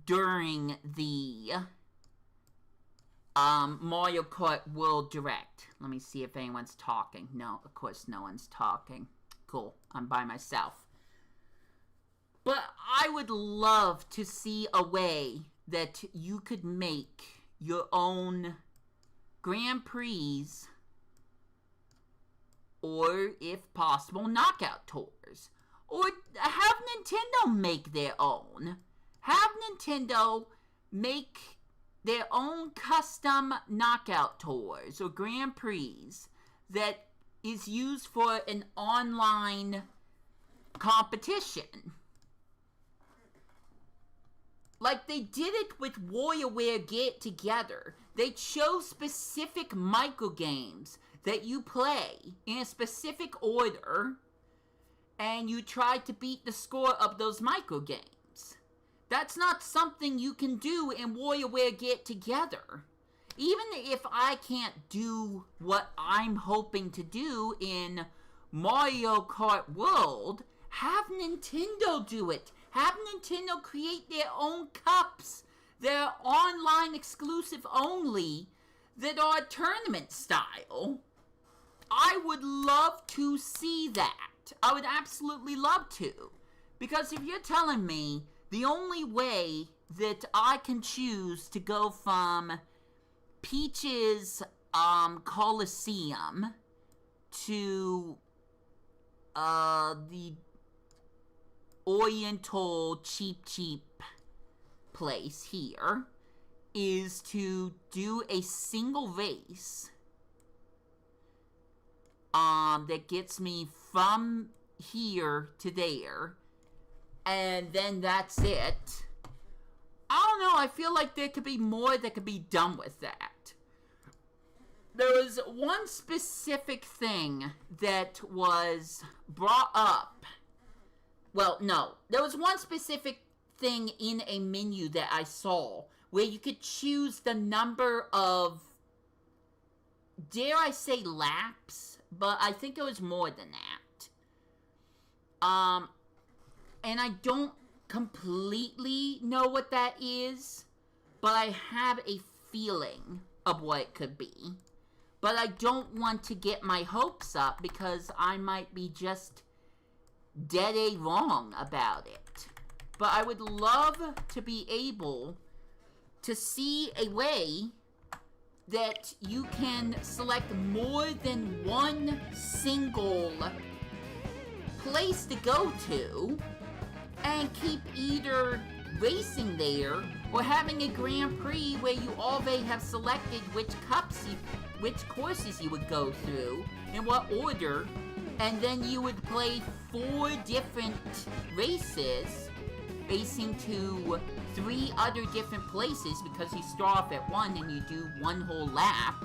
during the Mario Kart World Direct. Let me see if anyone's talking. No, of course no one's talking. Cool, I'm by myself. But I would love to see a way that you could make your own Grand Prix, or if possible, Knockout Tours. Or have Nintendo make their own. Have Nintendo make their own custom Knockout Tours or Grand Prix that is used for an online competition. Like they did it with WarioWare Get Together. They chose specific microgames that you play in a specific order, and you try to beat the score of those microgames. That's not something you can do in WarioWare Get Together. even if I can't do what I'm hoping to do in Mario Kart World, have Nintendo do it. Have Nintendo create their own cups. They're online exclusive only, that are tournament style. I would love to see that. I would absolutely love to. Because if you're telling me the only way that I can choose to go from Peach's Coliseum to the Oriental cheap place here is to do a single race that gets me from here to there, and then that's it. I don't know, I feel like there could be more that could be done with that. There was one specific thing that was brought up. Well, no. There was one specific thing in a menu that I saw where you could choose the number of, dare I say, laps, but I think it was more than that. And I don't completely know what that is, but I have a feeling of what it could be. But I don't want to get my hopes up because I might be just dead wrong about it. But I would love to be able to see a way that you can select more than one single place to go to and keep either racing there or having a Grand Prix where you already have selected which courses you would go through, in what order, and then you would play 4 different races, racing to 3 other different places because you start off at one and you do one whole lap.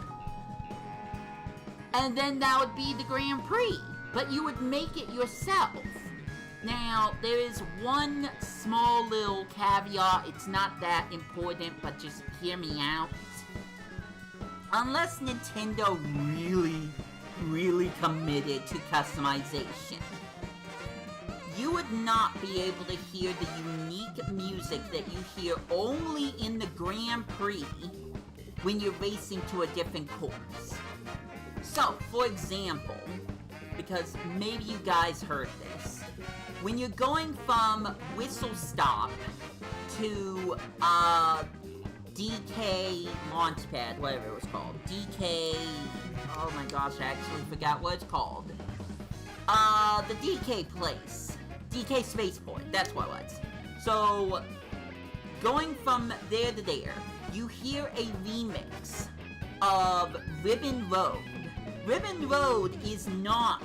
And then that would be the Grand Prix, but you would make it yourself. Now, there is one small little caveat. It's not that important, but just hear me out. Unless Nintendo really committed to customization, you would not be able to hear the unique music that you hear only in the Grand Prix when you're racing to a different course. So, for example, because maybe you guys heard this, when you're going from Whistle Stop to DK Launchpad, whatever it was called, DK, oh my gosh, I actually forgot what it's called. The DK place, DK Spaceport, that's what it was. So, going from there to there, you hear a remix of Ribbon Road. Ribbon Road is not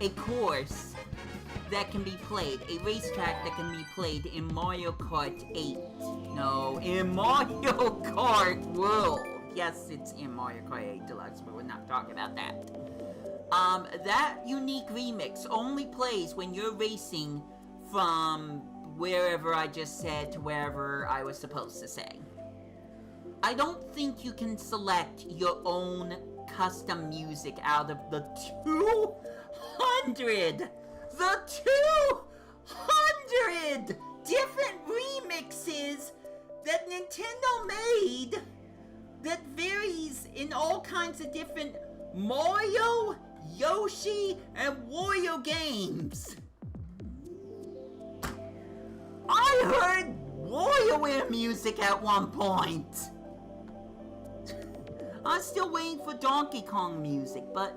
a course that can be played, a racetrack that can be played in Mario Kart 8. No, in Mario Kart World. Yes, it's in Mario Kart 8 Deluxe, but we're not talking about that. That unique remix only plays when you're racing from wherever I just said to wherever I was supposed to say. I don't think you can select your own custom music out of the 200 different remixes that Nintendo made that varies in all kinds of different Mario, Yoshi, and Wario games. I heard WarioWare music at one point. I'm still waiting for Donkey Kong music, but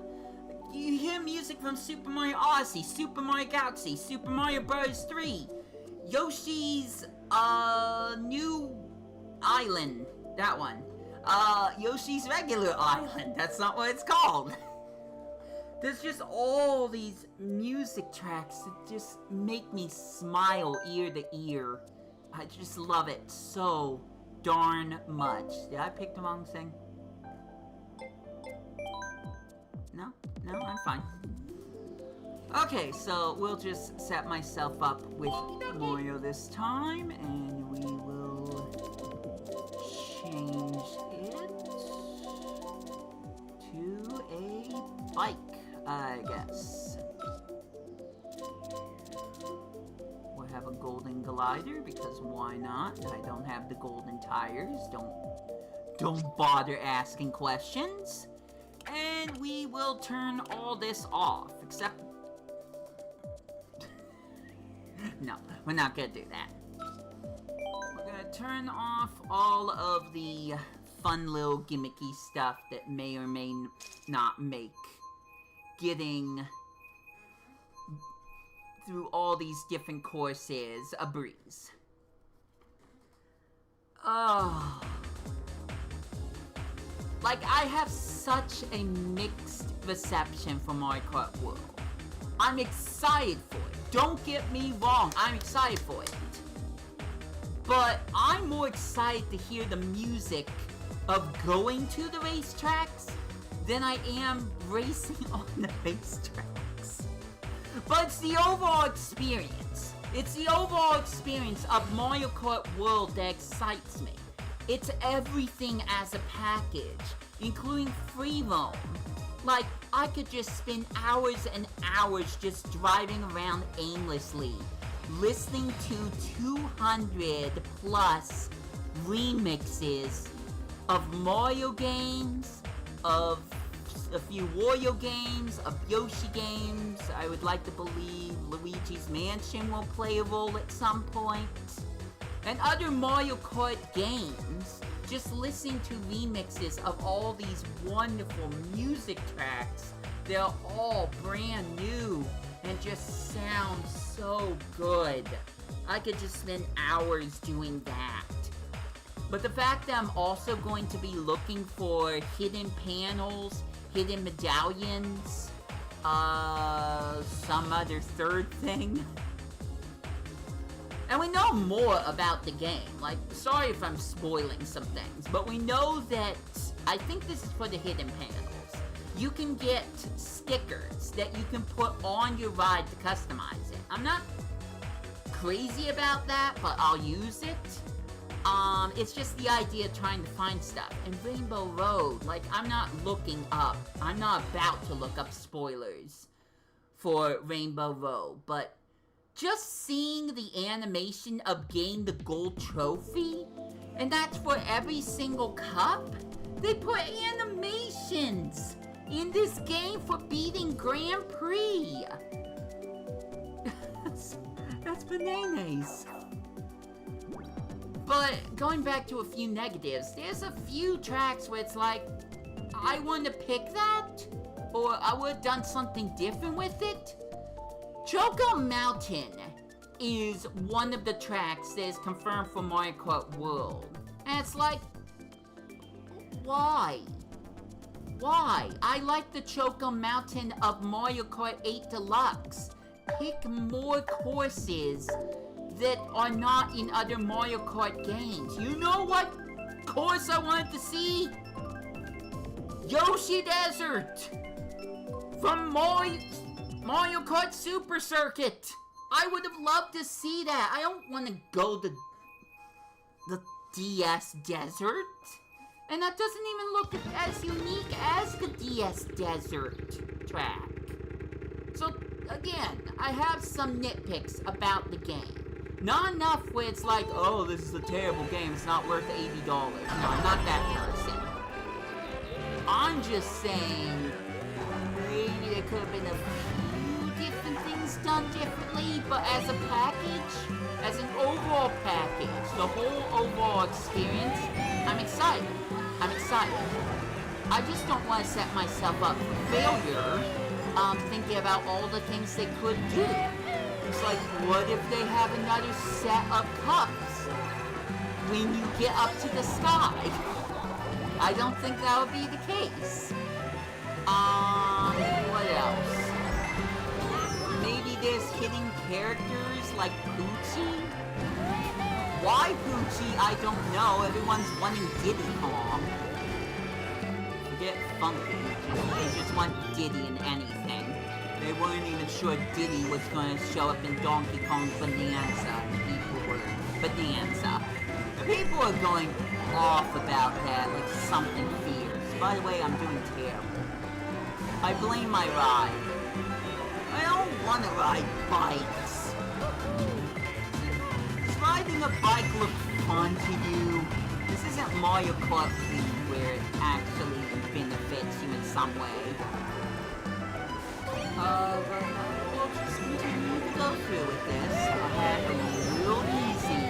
you hear music from Super Mario Odyssey, Super Mario Galaxy, Super Mario Bros. 3, Yoshi's, new island, that one. Yoshi's regular island, that's not what it's called. There's just all these music tracks that just make me smile ear to ear. I just love it so darn much. Did I pick the wrong thing? No, I'm fine. Okay, so we'll just set myself up with Mario this time, and we will change it. I guess. We'll have a golden glider, because why not? I don't have the golden tires. Don't bother asking questions. And we will turn all this off, except... No, we're not gonna do that. We're gonna turn off all of the fun little gimmicky stuff that may or may not make getting through all these different courses a breeze. Oh. Like, I have such a mixed reception for Mario Kart World. I'm excited for it. Don't get me wrong, I'm excited for it. But I'm more excited to hear the music of going to the racetracks than I am racing on the racetracks. But it's the overall experience. It's the overall experience of Mario Kart World that excites me. It's everything as a package, including free roam. Like, I could just spend hours and hours just driving around aimlessly, listening to 200 plus remixes of Mario games, of a few Wario games, of Yoshi games. I would like to believe Luigi's Mansion will play a role at some point. And other Mario Kart games, just listening to remixes of all these wonderful music tracks. They're all brand new and just sound so good. I could just spend hours doing that. But the fact that I'm also going to be looking for hidden panels, hidden medallions, some other third thing. And we know more about the game. Like, sorry if I'm spoiling some things, but we know that, I think this is for the hidden panels. You can get stickers that you can put on your ride to customize it. I'm not crazy about that, but I'll use it. It's just the idea of trying to find stuff. And Rainbow Road, like, I'm not looking up. I'm not about to look up spoilers for Rainbow Road, but just seeing the animation of getting the gold trophy, and that's for every single cup. They put animations in this game for beating Grand Prix. That's bananas. But going back to a few negatives, there's a few tracks where it's like, I want to pick that, or I would have done something different with it. Choco Mountain is one of the tracks that is confirmed for Mario Kart World. And it's like, why? Why? I like the Choco Mountain of Mario Kart 8 Deluxe. Pick more courses that are not in other Mario Kart games. You know what course I wanted to see? Yoshi Desert! From Mario Kart Super Circuit! I would have loved to see that. I don't want to go to the DS Desert. And that doesn't even look as unique as the DS Desert track. So, again, I have some nitpicks about the game. Not enough where it's like, oh, this is a terrible game, it's not worth $80. No, I'm not that person. I'm just saying, maybe there could have been a few different things done differently, but as a package, as an overall package, the whole overall experience, I'm excited. I'm excited. I just don't want to set myself up for failure, thinking about all the things they could do. It's like, what if they have another set of cups when you get up to the sky? I don't think that would be the case. What else? Maybe there's hidden characters like Poochie? Why Poochie? I don't know. Everyone's wanting Diddy Kong. Forget Funky. They just want Diddy in anything. They weren't even sure Diddy was going to show up in Donkey Kong Bonanza. The people are going off about that like something fierce. By the way, I'm doing terrible. I blame my ride. I don't want to ride bikes. Does riding a bike look fun to you? This isn't Mario Kart 3 where it actually benefits you in some way. But we'll just continue to go through with this. I had it real easy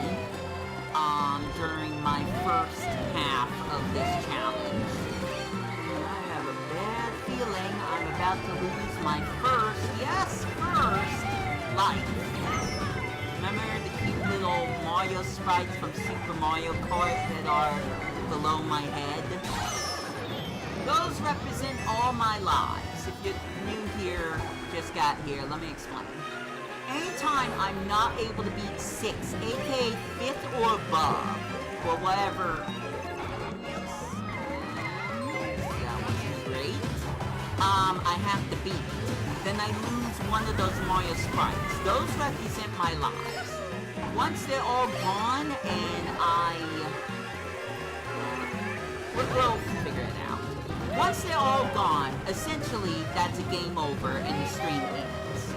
during my first half of this challenge. And I have a bad feeling I'm about to lose my first life. Remember the cute little Mario sprites from Super Mario Kart that are below my head? Those represent all my lives. If you're new here, just got here, let me explain. Anytime I'm not able to beat 6, aka 5th or above, or whatever, that wasn't great, I have to beat. Then I lose one of those Mario sprites. Those represent my lives. Once they're all gone, and we'll figure it out. Once they're all gone, essentially, that's a game over and the stream ends.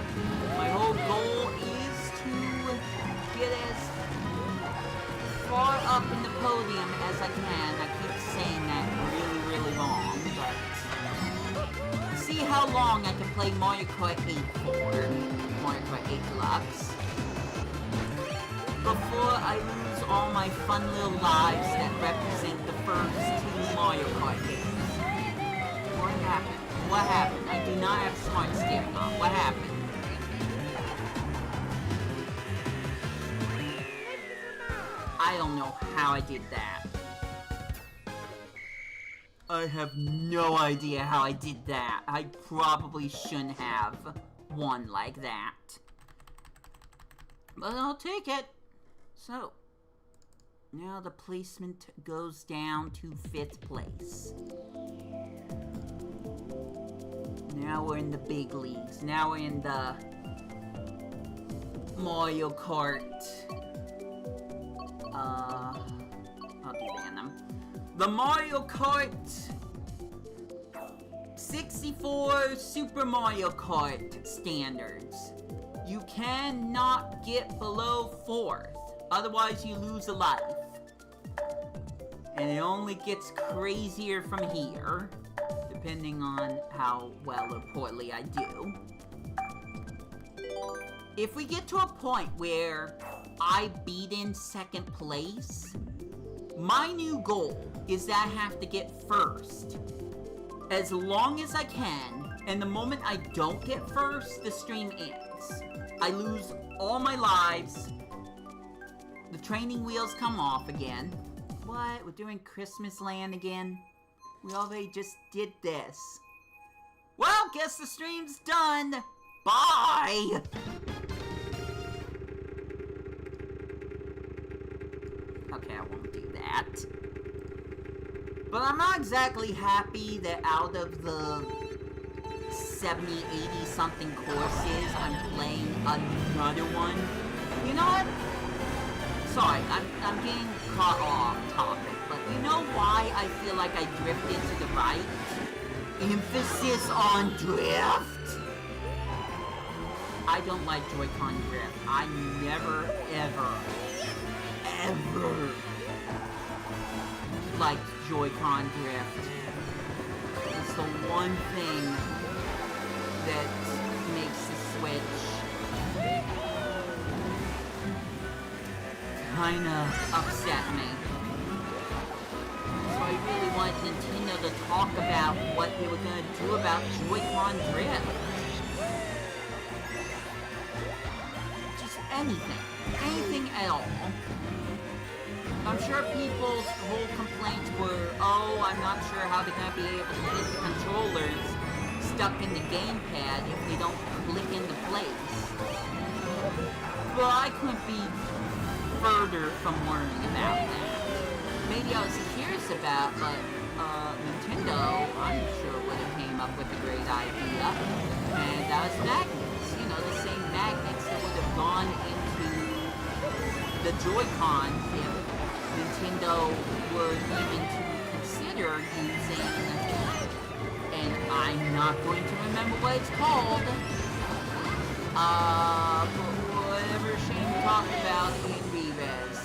My whole goal is to get as far up in the podium as I can. I keep saying that really long, but see how long I can play Mario Kart 8 for, Mario Kart 8 Deluxe, before I lose all my fun little lives that represent the first 2 Mario Kart games. What happened? What happened? I do not have smart steering on. What happened? I don't know how I did that. I have no idea how I did that. I probably shouldn't have won like that. But I'll take it. So, now the placement goes down to 5th place. Now we're in the big leagues. Now we're in the Mario Kart. I'll do random. The Mario Kart 64 Super Mario Kart standards. You cannot get below 4th. Otherwise, you lose a life. And it only gets crazier from here, depending on how well or poorly I do. If we get to a point where I beat in 2nd place, my new goal is that I have to get 1st. As long as I can, and the moment I don't get 1st, the stream ends. I lose all my lives. The training wheels come off again. What? We're doing Christmas Land again? We already just did this. Well, guess the stream's done. Bye! Okay, I won't do that. But I'm not exactly happy that out of the 70, 80 something courses, I'm playing another one. You know what? Sorry, I'm getting caught off topic, but you know why I feel like I drifted to the right? Emphasis on drift. I don't like Joy-Con drift. I never, ever liked Joy-Con drift. It's the one thing that makes the Switch kinda upset me. So I really wanted Nintendo to talk about what they were gonna do about Joy-Con drift. Just anything at all. I'm sure people's whole complaints were, oh, I'm not sure how they're gonna be able to get the controllers stuck in the gamepad if they don't click into place. Well, I couldn't be further from worrying about that. Maybe I was curious about, but Nintendo, I'm sure would have came up with a great idea. And that was magnets. You know, the same magnets that would have gone into the Joy-Con if Nintendo were even to consider using, and I'm not going to remember what it's called, Whatever Shane talked about in Rebez.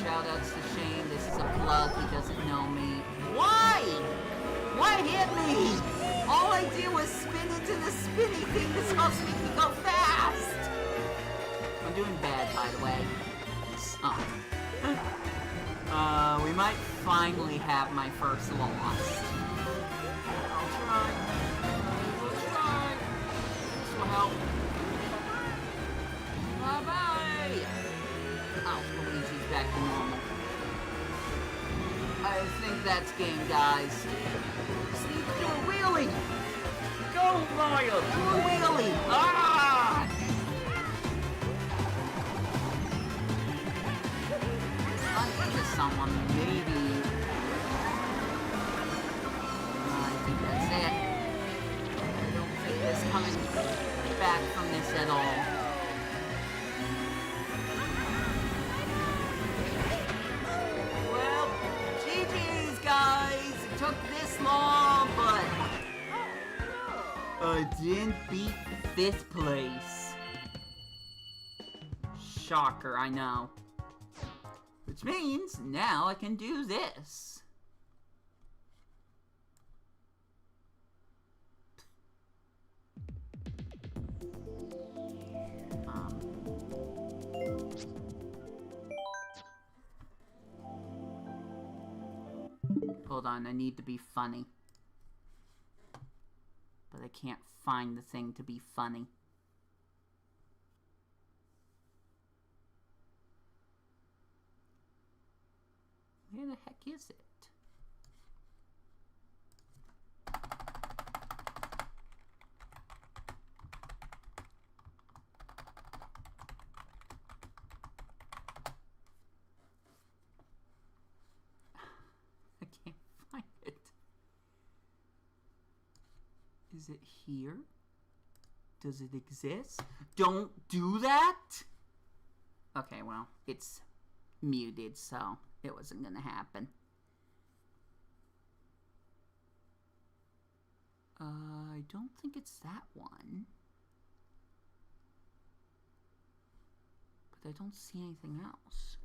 Shoutouts to Shane. This is a plug. He doesn't know me. Why? Why hit me? All I did was spin into the spinny thing that's supposed to make me go fast. I'm doing bad, by the way. We might finally have my first loss. I'll try. We'll try. This will help. Bye-bye. Oh, Luigi's back to normal. I think that's game, guys. Just need to do a wheelie. Go, Mario. Do a wheelie. Ah! Someone, maybe. I think that's it. I don't think there's coming back from this at all. Well, GG's, guys. It took this long, but I didn't beat 5th place. Shocker, I know. Which means now I can do this. Hold on, I need to be funny. But I can't find the thing to be funny. Where the heck is it? I can't find it. Is it here? Does it exist? Don't do that! Okay, well, it's muted, so it wasn't gonna happen. I don't think it's that one. But I don't see anything else.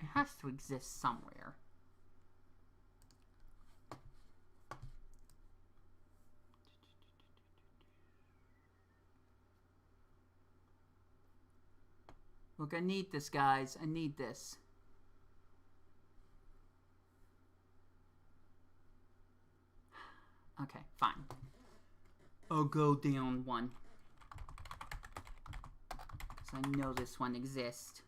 It has to exist somewhere. Look, I need this, guys. I need this. Okay, fine. I'll go down one. Because I know this one exists.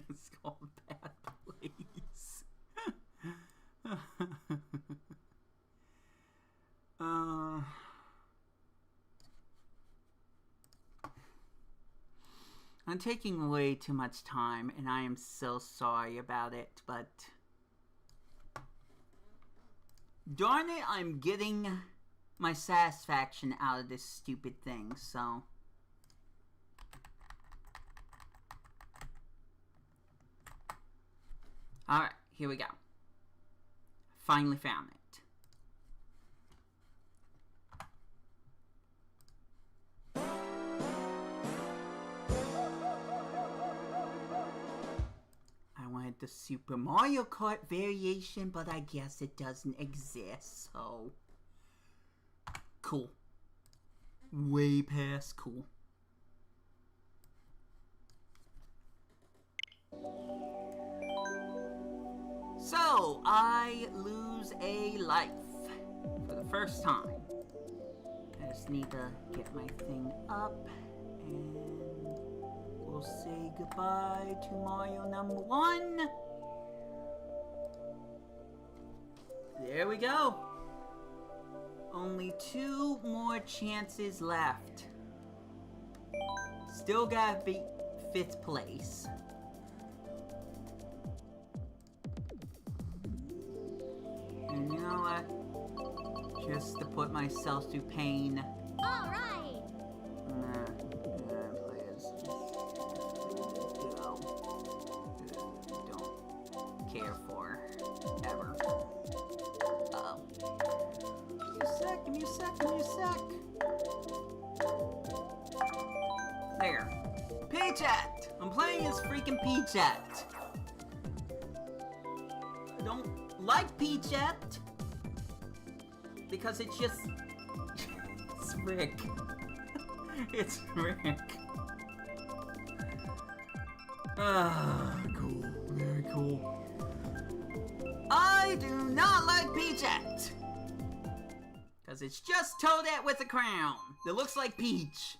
It's called Bad Place. I'm taking way too much time, and I am so sorry about it, but darn it, I'm getting my satisfaction out of this stupid thing, so alright, here we go. Finally found it. I wanted the Super Mario Kart variation, but I guess it doesn't exist, so cool. Way past cool. So, I lose a life for the first time. I just need to get my thing up, and we'll say goodbye to Mario number 1. There we go. Only 2 more chances left. Still gotta beat 5th place. And you know what? Just to put myself through pain. Alright! Please. Go. Don't care for. Ever. Uh-oh. Give me a sec, give me a sec, give me a sec. There. Peachette! I'm playing as freaking Peachette. I don't like Peachette. Because it's just... it's Rick. It's Rick. Ah, cool. Very cool. I do not like Peachette. Because it's just Toadette with a crown that looks like Peach.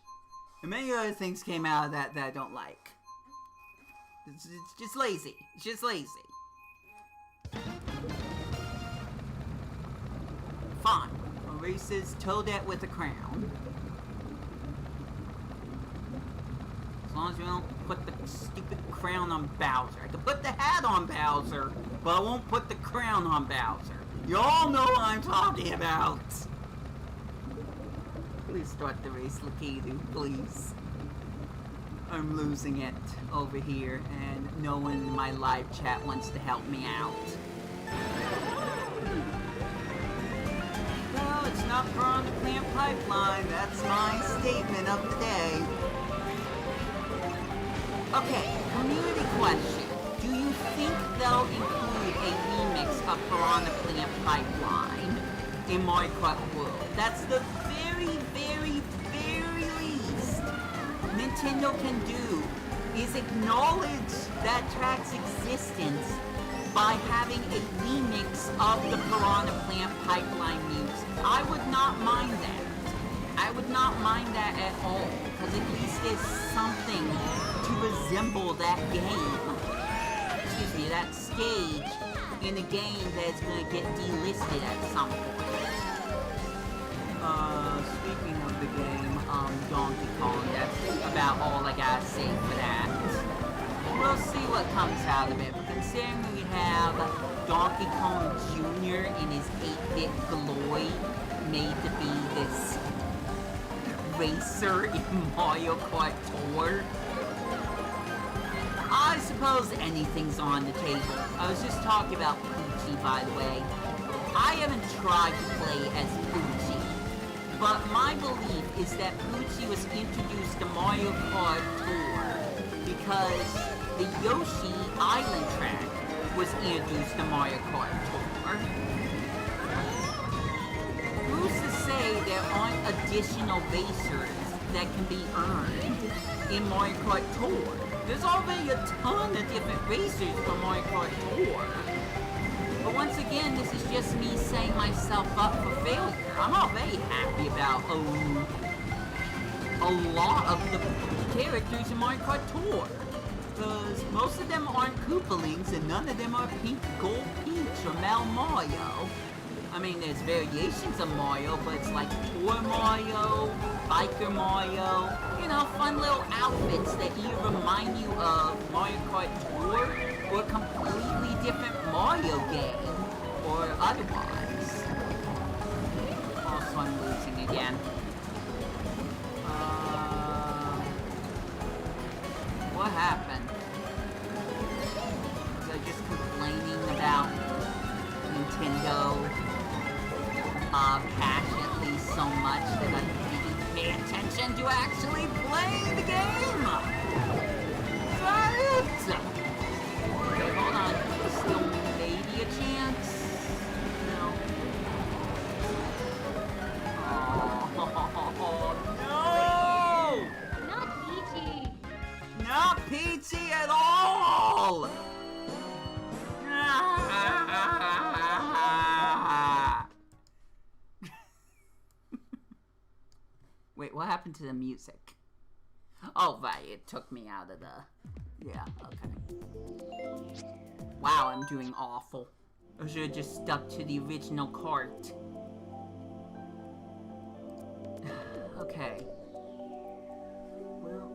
And many other things came out of that I don't like. It's just lazy. It's just lazy. Fine. Erases Toadette with a crown. As long as you don't put the stupid crown on Bowser. I can put the hat on Bowser, but I won't put the crown on Bowser. You all know what I'm talking about. Please start the race, Lakitu, please. I'm losing it over here, and no one in my live chat wants to help me out. No, it's not on the plant pipeline. That's my statement of the day. Okay, community question. Do you think they'll include a remix of Piranha Plant Pipeline in Mario Kart World? That's the very, very, very least Nintendo can do, is acknowledge that track's existence by having a remix of the Piranha Plant Pipeline music. I would not mind that. I would not mind that at all, because at least there's something to resemble that game. Excuse me, that stage in a game that's going to get delisted at some point. Speaking of the game, Donkey Kong, that's about all I gotta say for that. We'll see what comes out of it, but considering we have Donkey Kong Jr. in his 8-bit glory, made to be this racer in Mario Kart Tour, I suppose anything's on the table. I was just talking about Poochie, by the way. I haven't tried to play as Poochie, but my belief is that Poochie was introduced to Mario Kart Tour because the Yoshi Island track was introduced to Mario Kart Tour. Who's to say there aren't additional racers that can be earned in Mario Kart Tour? There's already a ton of different racers for Mario Kart Tour. But once again, this is just me setting myself up for failure. I'm already happy about a lot of the characters in Mario Kart Tour. Because most of them aren't Koopalings and none of them are Pink, Gold Peach or Mal Mario. I mean, there's variations of Mario, but it's like Tour Mario, Biker Mario, you know, fun little outfits that either remind you of Mario Kart Tour or a completely different Mario game, or otherwise. Also, I'm losing again. What happened? Was I just complaining about Nintendo passionately so much that I didn't pay attention to actually playing the game? Is that it? Okay, hold on. There's still maybe a chance. No. Oh, no! Not Peachy! Not Peachy at all! Wait, what happened to the music? Oh, right, it took me out of the... Yeah, okay. Wow, I'm doing awful. I should have just stuck to the original Kart. Okay. Well,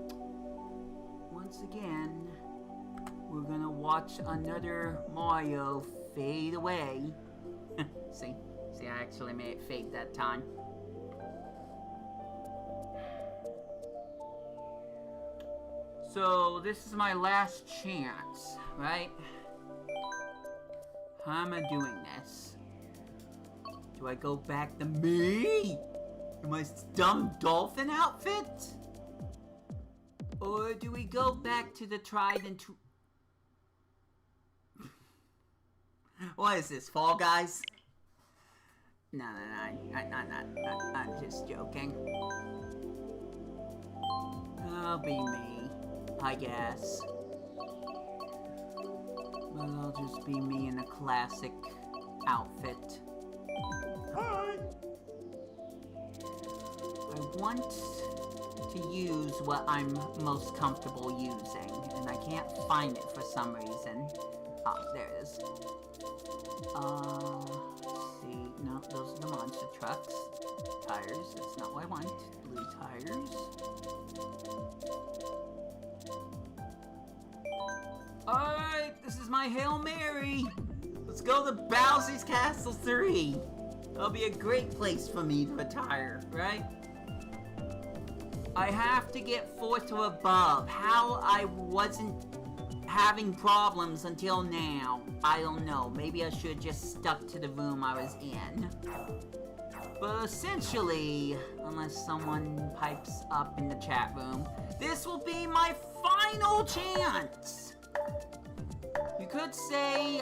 once again, we're gonna watch another Mario fade away See, I actually made it fade that time. So, this is my last chance, right? How am I doing this? Do I go back to me? In my dumb dolphin outfit? Or do we go back to the tried and true... What is this, Fall Guys? No, I'm just joking. I'll be me, I guess. But I'll just be me in a classic outfit. Hi! I want to use what I'm most comfortable using, and I can't find it for some reason. Ah, there it is. See, no, those are the monster trucks. Tires, that's not what I want. Blue tires. Alright, this is my Hail Mary. Let's go to Bowser's Castle 3. That'll be a great place for me to retire, right? I have to get 4th or above. How I wasn't having problems until now, I don't know. Maybe I should have just stuck to the room I was in. But essentially, unless someone pipes up in the chat room, this will be my final chance! You could say,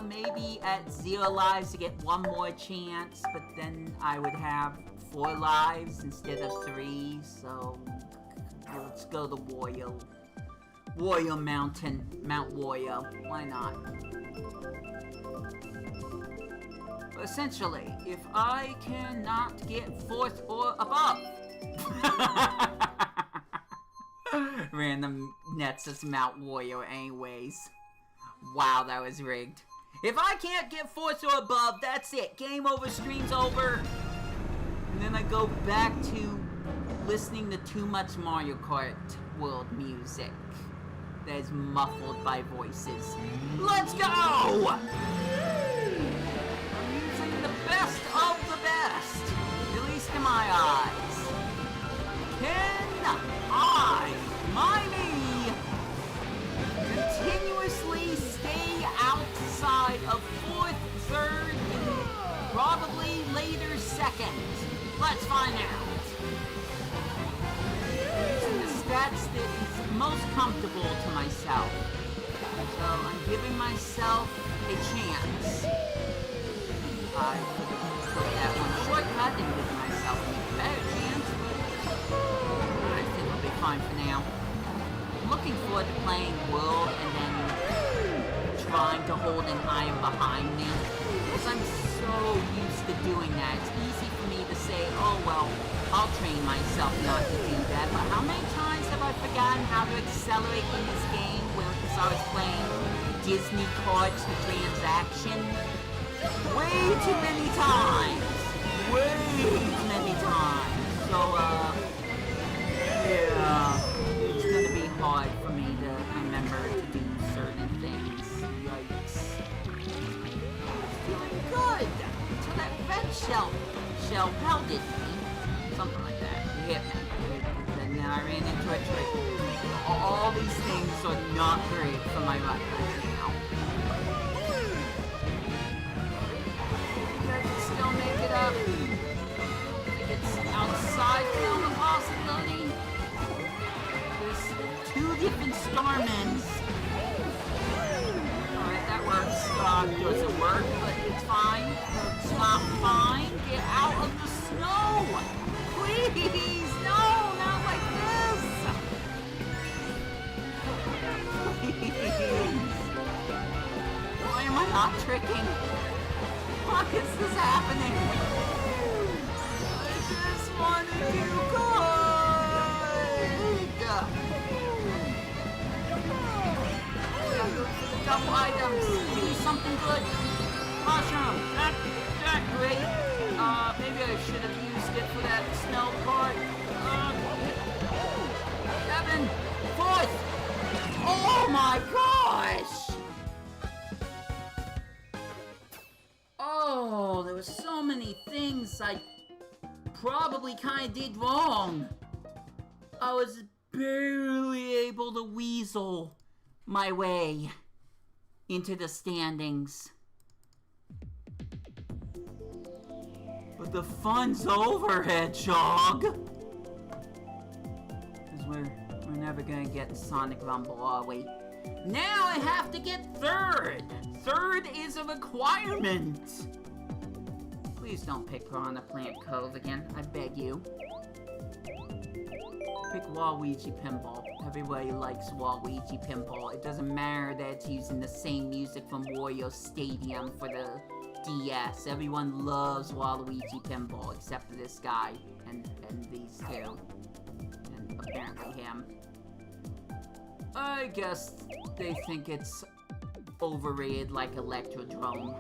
maybe at 0 lives to get 1 more chance, but then I would have 4 lives instead of 3, so let's go to Warrior Mountain, Mount Warrior, why not? But essentially, if I cannot get 4th or above, random nets as Mount Warrior anyways. Wow, that was rigged. If I can't get 4th or above, that's it. Game over, stream's over. And then I go back to listening to too much Mario Kart World music that is muffled by voices. Let's go! I'm using the best of the best, at least in my eyes. Can I, me, continuously stay outside of 4th, 3rd, and probably later 2nd? Let's find out. Using the stats that is most comfortable to myself. So I'm giving myself a chance. I put that one shortcut and give myself an even better chance, but I think I'll be fine for now. I'm looking forward to playing World and then trying to hold an iron behind me, because I'm so used to doing that. It's easy for me to say, oh well, I'll train myself not to do that, but how many times have I forgotten how to accelerate in this game when I was playing Disney Karts the transaction? Way too many times! Way too many times! So, yeah, it's gonna be hard for me to remember to do certain things. Yikes. Feeling good! Until that red shell pelted me. Something like that. It hit me. And then I ran into a tree. All these things are not great for my life right now. I can still make it up. If it's outside film a possibility. There's 2 different Starmans. Alright, that works. Doesn't work, but it's fine. It's not fine. Get out of the snow! Please! No! Not like this! Please! Why am I not tricking? Why is this happening? I just want to do good! Double items! Give me something good! Mushroom! That great! Maybe I should have used it for that snow part. 7! 4th! Oh my gosh! Oh! probably kind of did wrong. I was barely able to weasel my way into the standings. But the fun's over, Hedgehog. Because we're never gonna get Sonic Rumble, are we? Now I have to get third! Third is a requirement! Please don't pick Piranha Plant Cove again, I beg you. Pick Waluigi Pinball. Everybody likes Waluigi Pinball. It doesn't matter that it's using the same music from Wario Stadium for the DS. Everyone loves Waluigi Pinball, except for this guy, and these two. And apparently him. I guess they think it's overrated like Electrodrome.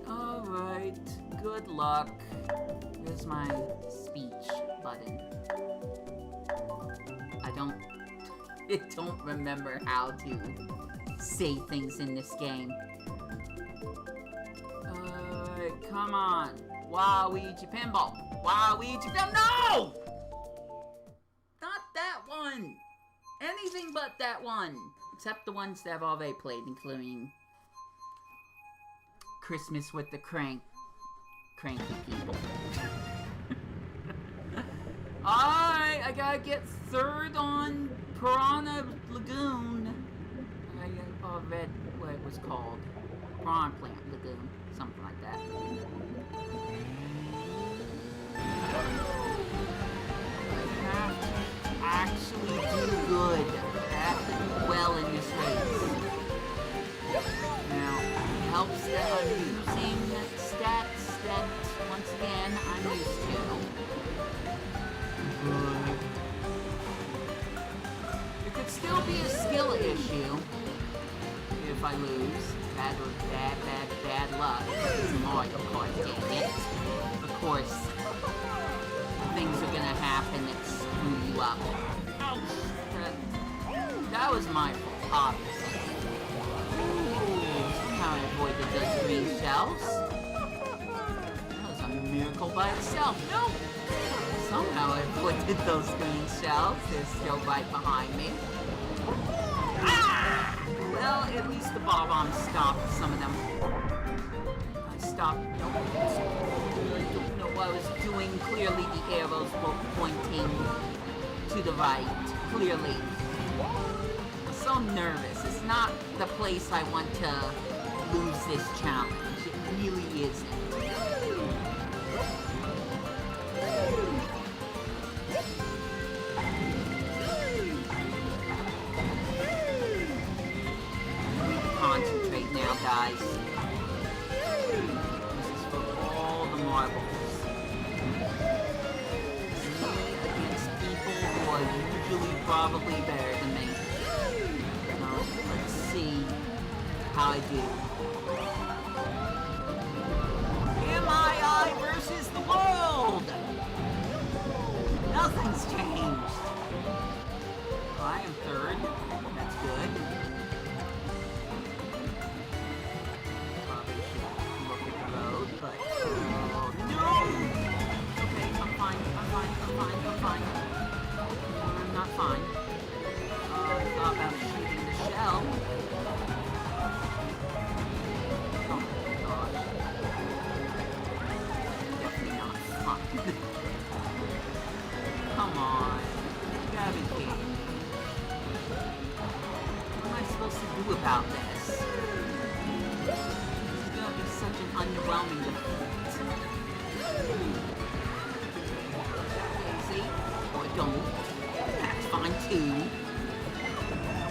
Alright, good luck. Here's my speech button. I don't remember how to say things in this game. Alright, come on. Waluigi Pinball. Waluigi Pinball. No! Not that one! Anything but that one! Except the ones that I've already played, including Christmas with the Cranky People. Alright, I gotta get third on Piranha Lagoon. I read what it was called. Piranha Plant Lagoon. Something like that. Actually do good. I have to do well in this race. Now, it helps that I'm using stats that, once again, I'm used to. It could still be a skill issue if I lose. Bad luck. It's Mario Kart, damn it. Of course, things are gonna happen that screw you up. Ouch! That was my fault, obviously. Somehow I avoided those green shells. That was a miracle by itself. No! Somehow I avoided those green shells. They're still right behind me. Ah! Well, at least the ball bomb stopped some of them. I stopped. I don't know what I was doing. Clearly the arrows were pointing to the right. Clearly. I'm so nervous. It's not the place I want to lose this challenge. It really isn't. Concentrate now, guys. This is for all the marbles. Me against people who are usually probably better than me. So, let's see how I do. MII versus the world! Nothing's changed. I am third. That's good. But, no! Okay, I'm fine. I'm not fine. I thought about shooting the shell. Oh my gosh. Definitely not fun. Come on. You gotta be kidding me. What am I supposed to do about this? Such an underwhelming defeat. See? Or don't. That's fine too.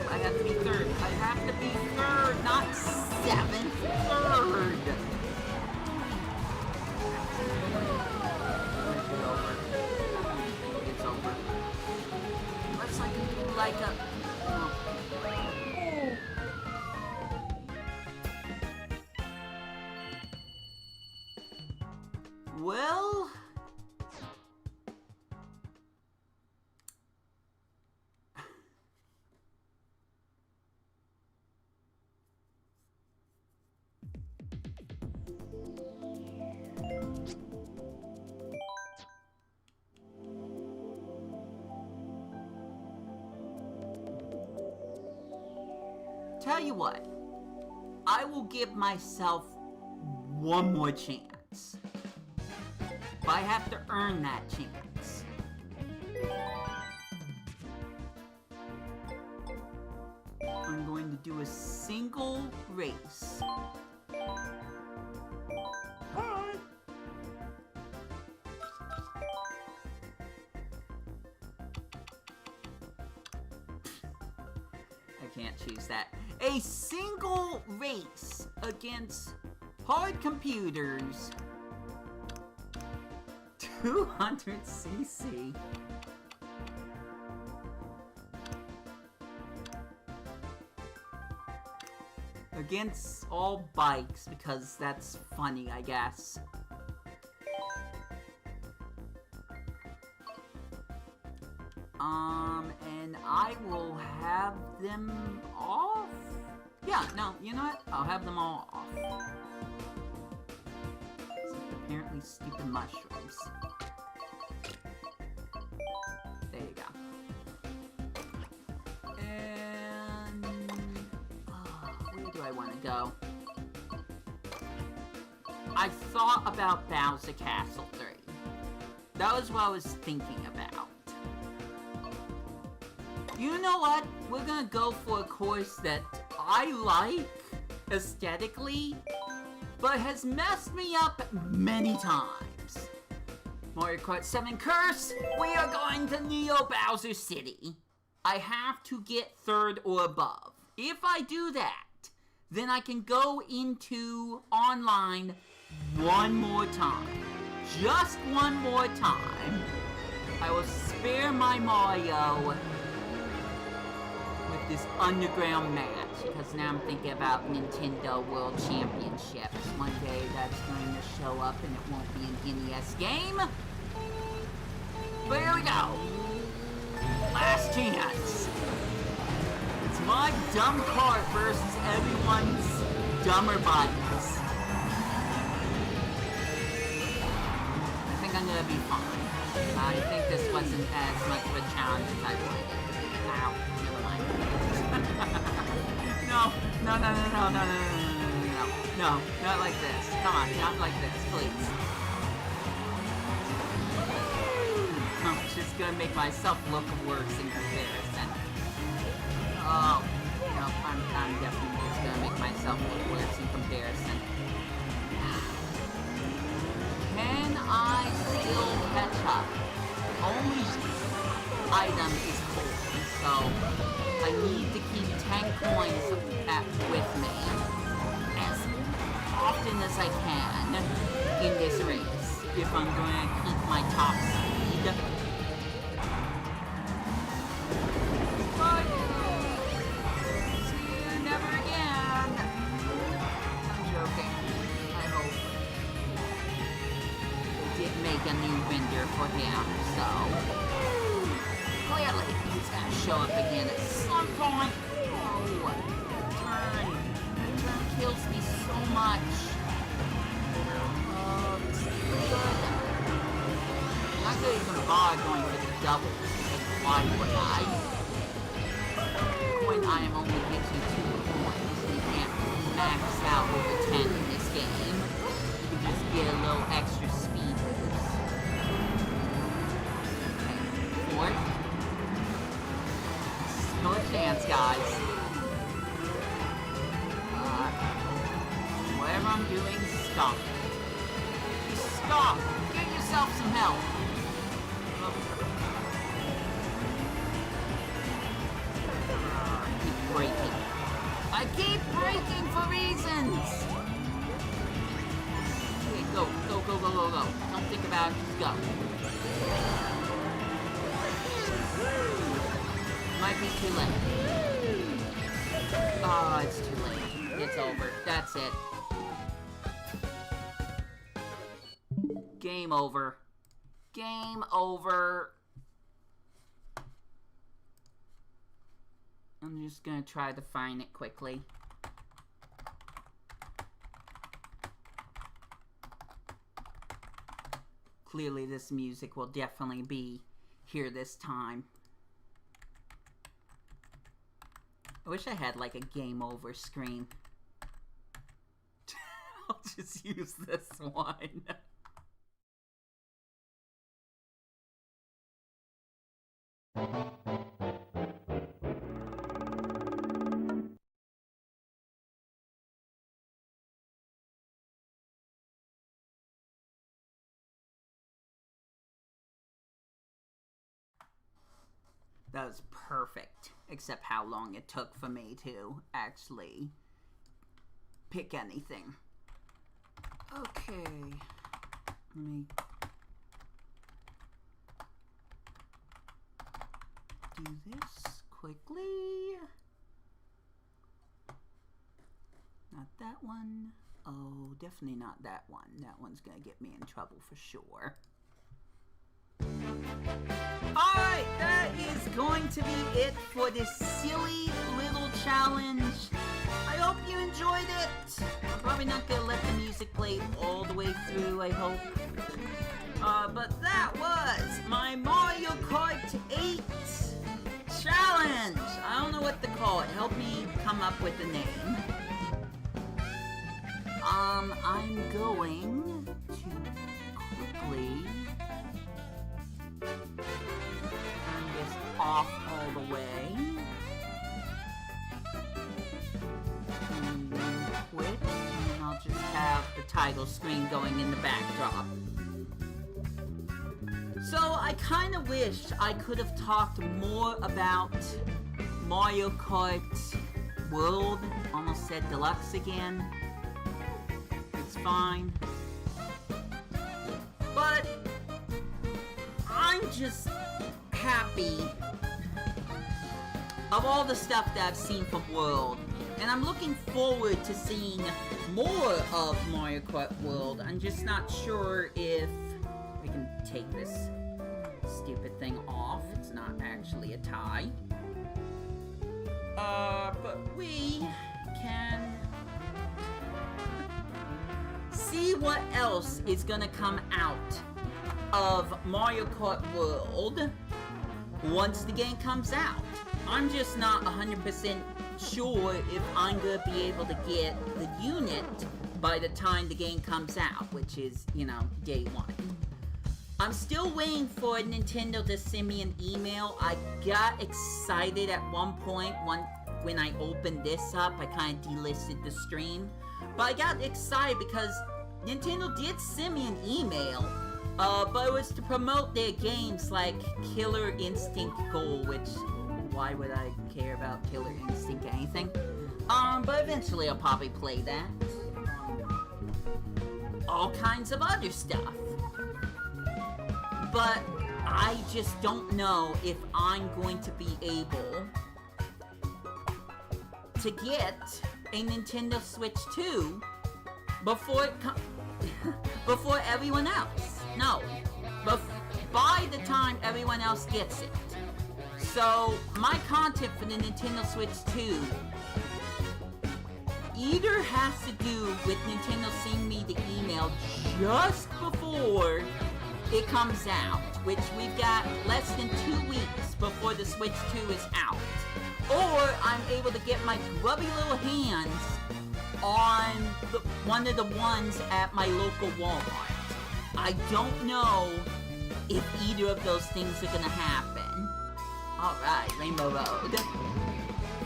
I have to be third. I have to be third, not seventh. Third. It's over. Unless I can do like a... Well... Tell you what, I will give myself one more chance. But I have to earn that chance. I'm going to do a single race. Hi. I can't choose that. A single race against hard computers. 200cc. Against all bikes, because that's funny, I guess. And I will have them off? Yeah, no, you know what? I'll have them all off. Except apparently stupid mushrooms. There you go. And... where do I want to go? I thought about Bowser Castle 3. That was what I was thinking about. You know what? We're gonna go for a course that I like aesthetically, but has messed me up many times. Mario Kart 7 Curse, we are going to Neo Bowser City. I have to get 3rd or above. If I do that, then I can go into online one more time. Just one more time. I will spare my Mario with this underground match, because now I'm thinking about Nintendo World Championships. One day that's going to show up and it won't be an NES game. But here we go. Last chance. It's my dumb cart versus everyone's dumber buddies. I think I'm gonna be fine. I think this wasn't as much of a challenge as I wanted it to be. Ow, never mind. No, not like this. Come on, not like this, please. I'm just gonna make myself look worse in comparison. Oh, no, I'm definitely just gonna make myself look worse in comparison. Can I still catch up? Only item is cold, so I need to keep 10 coins with me as often as I can in this race if I'm going to keep my top speed. Bye! See you never again! I'm joking. I hope they did make a new render for him, so clearly he's gonna show up again at some point. Oh, the turn kills me so much. Oh, this is good. I'm not really gonna bother going for the doubles, because why would I? Coin item only gives you 2 coins, and you can't max out over 10 in this game. You just get a little extra speed boost. Okay, 4th. Still a chance, guys. Whatever I'm doing, stop. Just stop! Get yourself some help! I keep breaking. I keep breaking for reasons! Okay, go. Don't think about it, just go. Might be too late. Oh, it's too late. It's over. That's it. Game over. Game over. I'm just gonna try to find it quickly. Clearly this music will definitely be here this time. I wish I had like a game over screen. I'll just use this one. That was perfect, except how long it took for me to actually pick anything. Okay, let me do this quickly. Not that one. Oh, definitely not that one. That one's gonna get me in trouble for sure. Alright, that is going to be it for this silly little challenge. I hope you enjoyed it. I'm probably not going to let the music play all the way through, I hope. But that was my Mario Kart 8 challenge. I don't know what to call it. Help me come up with a name. I'm going to quickly turn this off all the way. And then quit. And then I'll just have the title screen going in the backdrop. So I kind of wish I could have talked more about Mario Kart World. Almost said Deluxe again. It's fine. But I'm just happy of all the stuff that I've seen from World, and I'm looking forward to seeing more of Mario Kart World. I'm just not sure if we can take this stupid thing off. It's not actually a tie. But we can see what else is gonna come out of Mario Kart World once the game comes out. I'm just not 100% sure if I'm gonna be able to get the unit by the time the game comes out, which is, you know, day one. I'm still waiting for Nintendo to send me an email. I got excited at one point when I opened this up. I kind of delisted the stream. But I got excited because Nintendo did send me an email. But it was to promote their games like Killer Instinct Gold, which, why would I care about Killer Instinct anything? But eventually I'll probably play that. All kinds of other stuff. But I just don't know if I'm going to be able to get a Nintendo Switch 2 before it before everyone else. No, by the time everyone else gets it. So my content for the Nintendo Switch 2 either has to do with Nintendo sending me the email just before it comes out, which we've got less than 2 weeks before the Switch 2 is out, or I'm able to get my grubby little hands on one of the ones at my local Walmart. I don't know if either of those things are gonna happen. Alright, Rainbow Road.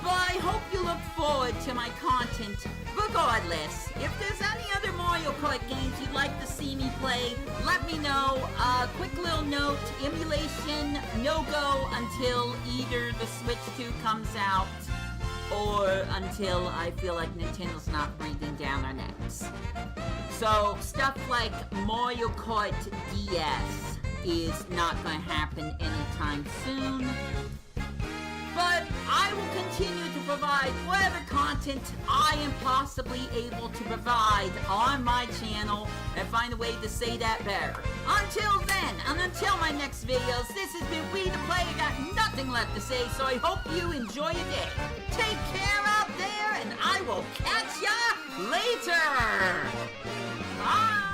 But I hope you look forward to my content regardless. If there's any other Mario Kart games you'd like to see me play, let me know. Quick little note, emulation, no-go until either the Switch 2 comes out or until I feel like Nintendo's not breathing down our necks. So, stuff like Mario Kart DS is not going to happen anytime soon. But I will continue to provide whatever content I am possibly able to provide on my channel and find a way to say that better. Until then, and until my next videos, this has been Wii2Play. I got nothing left to say, so I hope you enjoy your day. Take care out there, and I will catch ya later. Bye.